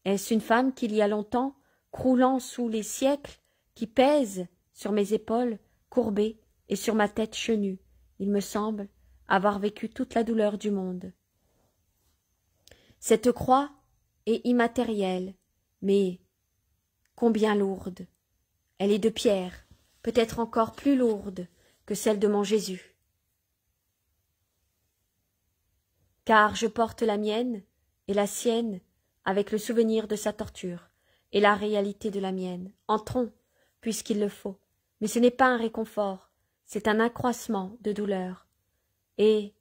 Est-ce une femme qu'il y a longtemps, croulant sous les siècles, qui pèse sur mes épaules courbées et sur ma tête chenue? Il me semble avoir vécu toute la douleur du monde. Cette croix est immatérielle, mais combien lourde. Elle est de pierre, peut-être encore plus lourde que celle de mon Jésus. Car je porte la mienne et la sienne avec le souvenir de sa torture et la réalité de la mienne. Entrons, puisqu'il le faut. Mais ce n'est pas un réconfort, c'est un accroissement de douleur. Et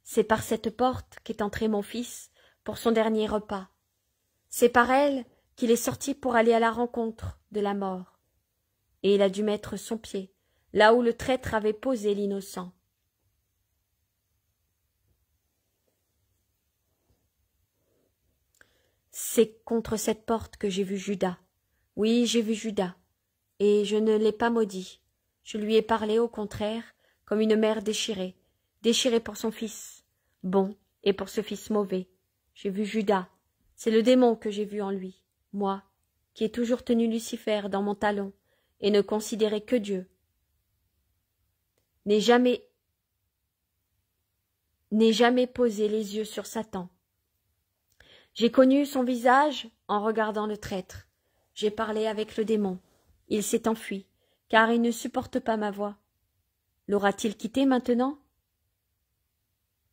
c'est par cette porte qu'est entré mon fils pour son dernier repas. C'est par elle qu'il est sorti pour aller à la rencontre de la mort. Et il a dû mettre son pied là où le traître avait posé l'innocent. C'est contre cette porte que j'ai vu Judas. Oui, j'ai vu Judas, et je ne l'ai pas maudit. Je lui ai parlé, au contraire, comme une mère déchirée, déchirée pour son fils bon et pour ce fils mauvais. J'ai vu Judas, c'est le démon que j'ai vu en lui, moi, qui ai toujours tenu Lucifer dans mon talon et ne considéré que Dieu. N'ai jamais posé les yeux sur Satan. J'ai connu son visage en regardant le traître. J'ai parlé avec le démon. Il s'est enfui, car il ne supporte pas ma voix. L'aura-t-il quitté maintenant?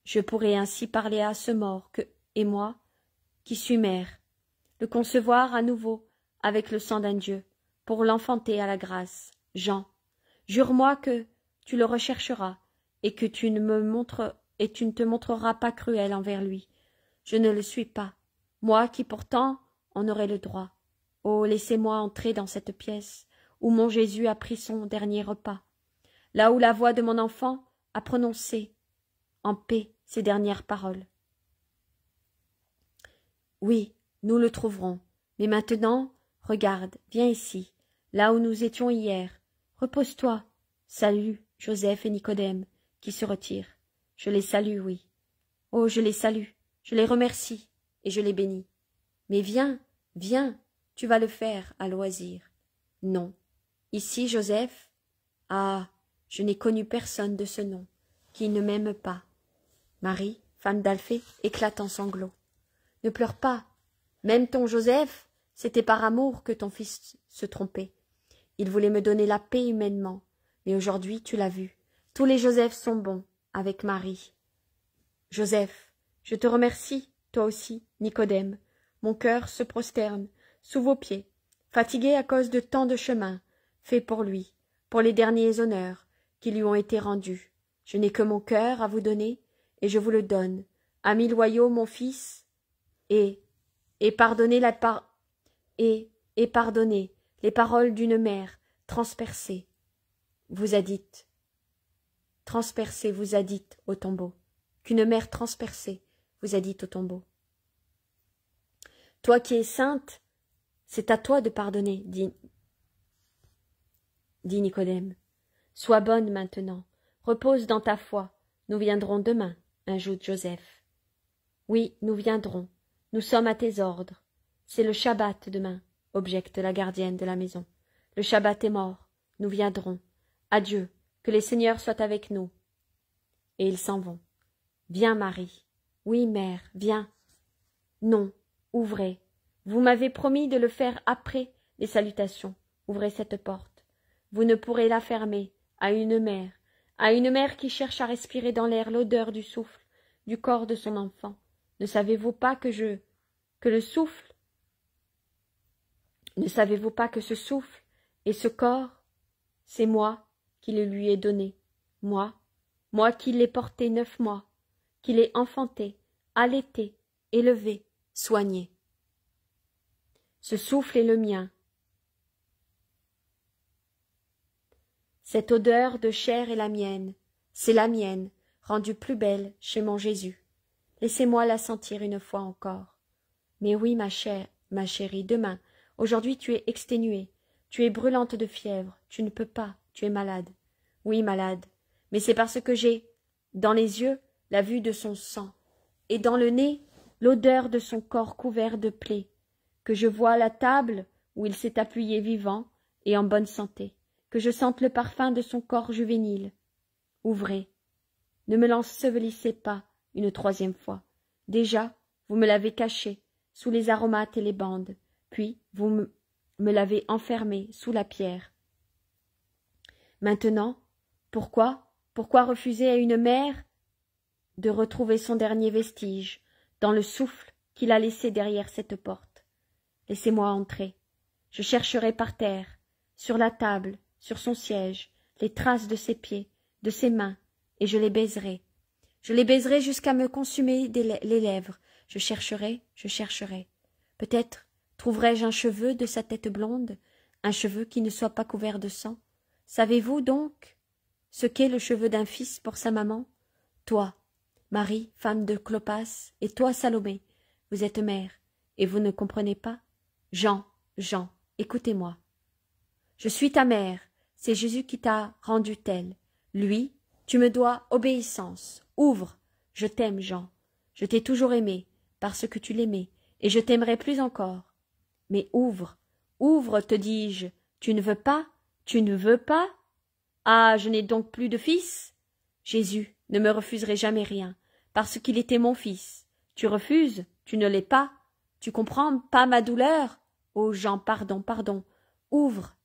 Je pourrais ainsi parler à ce mort et moi, qui suis mère, le concevoir à nouveau avec le sang d'un Dieu, pour l'enfanter à la grâce. Jean, jure-moi que tu le rechercheras et que tu ne te montreras pas cruel envers lui. Je ne le suis pas, moi qui pourtant en aurais le droit. Oh, laissez-moi entrer dans cette pièce où mon Jésus a pris son dernier repas, là où la voix de mon enfant a prononcé en paix ses dernières paroles. Oui, nous le trouverons, mais maintenant, regarde, viens ici, là où nous étions hier. Repose-toi. Salut, Joseph et Nicodème, qui se retirent. Je les salue, oui. Oh, je les salue, je les remercie, et je les bénis. Mais viens, viens, tu vas le faire à loisir. Non. Ici, Joseph? Ah, je n'ai connu personne de ce nom, qui ne m'aime pas. Marie, femme d'Alphée, éclate en sanglots. Ne pleure pas. Même ton Joseph, c'était par amour que ton fils se trompait. Il voulait me donner la paix humainement. Mais aujourd'hui, tu l'as vu, tous les Josephs sont bons, avec Marie. Joseph, je te remercie, toi aussi, Nicodème. Mon cœur se prosterne sous vos pieds, fatigué à cause de tant de chemin fait pour lui, pour les derniers honneurs qui lui ont été rendus. Je n'ai que mon cœur à vous donner, et je vous le donne. Ami loyaux, mon fils, et pardonnez pardonnez les paroles d'une mère transpercée. Vous a dit au tombeau, qu'une mère transpercée vous a dit au tombeau. Toi qui es sainte, c'est à toi de pardonner, dit Nicodème. Sois bonne maintenant, repose dans ta foi, nous viendrons demain. ajoute Joseph. Oui, nous viendrons. Nous sommes à tes ordres. C'est le Shabbat demain, objecte la gardienne de la maison. Le Shabbat est mort. Nous viendrons. Adieu. Que les seigneurs soient avec nous. Et ils s'en vont. Viens, Marie. Oui, mère, viens. Non, ouvrez. Vous m'avez promis de le faire après les salutations. Ouvrez cette porte. Vous ne pourrez la fermer à une mère qui cherche à respirer dans l'air l'odeur du souffle, du corps de son enfant. Ne savez-vous pas que ce souffle et ce corps, c'est moi qui le lui ai donné, moi qui l'ai porté 9 mois, qui l'ai enfanté, allaité, élevé, soigné. Ce souffle est le mien. Cette odeur de chair est la mienne, c'est la mienne, rendue plus belle chez mon Jésus. Laissez-moi la sentir une fois encore. Mais oui, ma chère, ma chérie, demain, aujourd'hui tu es exténuée, tu es brûlante de fièvre, tu ne peux pas, tu es malade. Oui, malade, mais c'est parce que j'ai, dans les yeux, la vue de son sang, et dans le nez, l'odeur de son corps couvert de plaies, que je vois la table où il s'est appuyé vivant et en bonne santé, que je sente le parfum de son corps juvénile. Ouvrez. Ne me l'ensevelissez pas une 3e fois. Déjà, vous me l'avez caché sous les aromates et les bandes, puis vous me l'avez enfermé sous la pierre. Maintenant, pourquoi refuser à une mère de retrouver son dernier vestige dans le souffle qu'il a laissé derrière cette porte? Laissez-moi entrer. Je chercherai par terre, sur la table, sur son siège, les traces de ses pieds, de ses mains, et je les baiserai. Je les baiserai jusqu'à me consumer les lèvres. Je chercherai. Peut-être trouverai-je un cheveu de sa tête blonde, un cheveu qui ne soit pas couvert de sang. Savez-vous donc ce qu'est le cheveu d'un fils pour sa maman? Toi, Marie, femme de Clopas, et toi, Salomé, vous êtes mère, et vous ne comprenez pas? Jean, écoutez-moi. Je suis ta mère, c'est Jésus qui t'a rendue telle. Lui, tu me dois obéissance. Ouvre, je t'aime, Jean. Je t'ai toujours aimé, parce que tu l'aimais, et je t'aimerai plus encore. Mais ouvre, te dis-je. Tu ne veux pas? Ah, je n'ai donc plus de fils? Jésus ne me refuserait jamais rien, parce qu'il était mon fils. Tu refuses? Tu ne l'es pas? Tu comprends pas ma douleur? Oh Jean, pardon. Ouvre.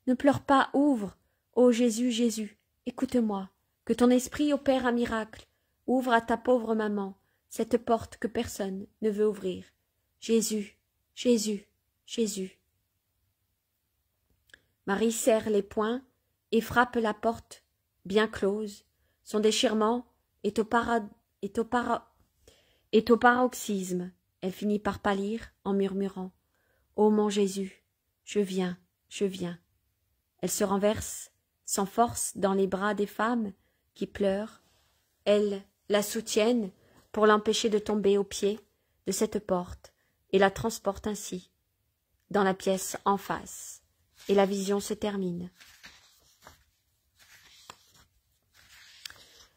Ne pleure pas, ouvre. Oh Jésus, écoute-moi. Que ton esprit opère un miracle. Ouvre à ta pauvre maman cette porte que personne ne veut ouvrir. Jésus. Marie serre les poings et frappe la porte bien close. Son déchirement est au paroxysme. Elle finit par pâlir en murmurant « Ô mon Jésus, je viens. » Elle se renverse sans force dans les bras des femmes qui pleurent. Elles la soutiennent pour l'empêcher de tomber aux pieds de cette porte et la transportent ainsi dans la pièce en face. Et la vision se termine.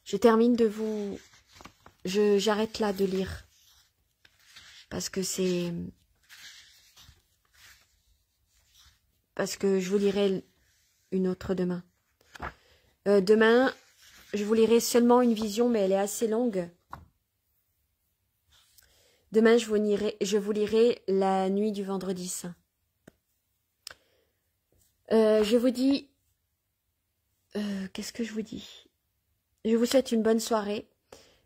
Je termine de vous... J'arrête là de lire. Parce que je vous lirai une autre demain. Demain, je vous lirai seulement une vision, mais elle est assez longue. Demain, je vous lirai la nuit du vendredi saint. Je vous dis... qu'est-ce que je vous dis? Je vous souhaite une bonne soirée.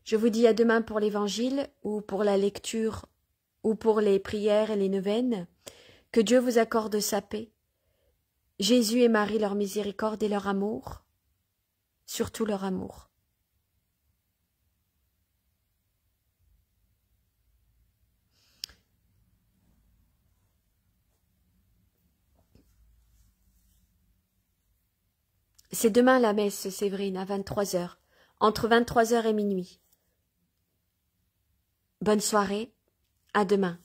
Je vous dis à demain pour l'évangile, ou pour la lecture, ou pour les prières et les neuvaines. Que Dieu vous accorde sa paix. Jésus et Marie, leur miséricorde et leur amour. Surtout leur amour. C'est demain la messe, Séverine, à 23h, entre 23h et minuit. Bonne soirée, à demain.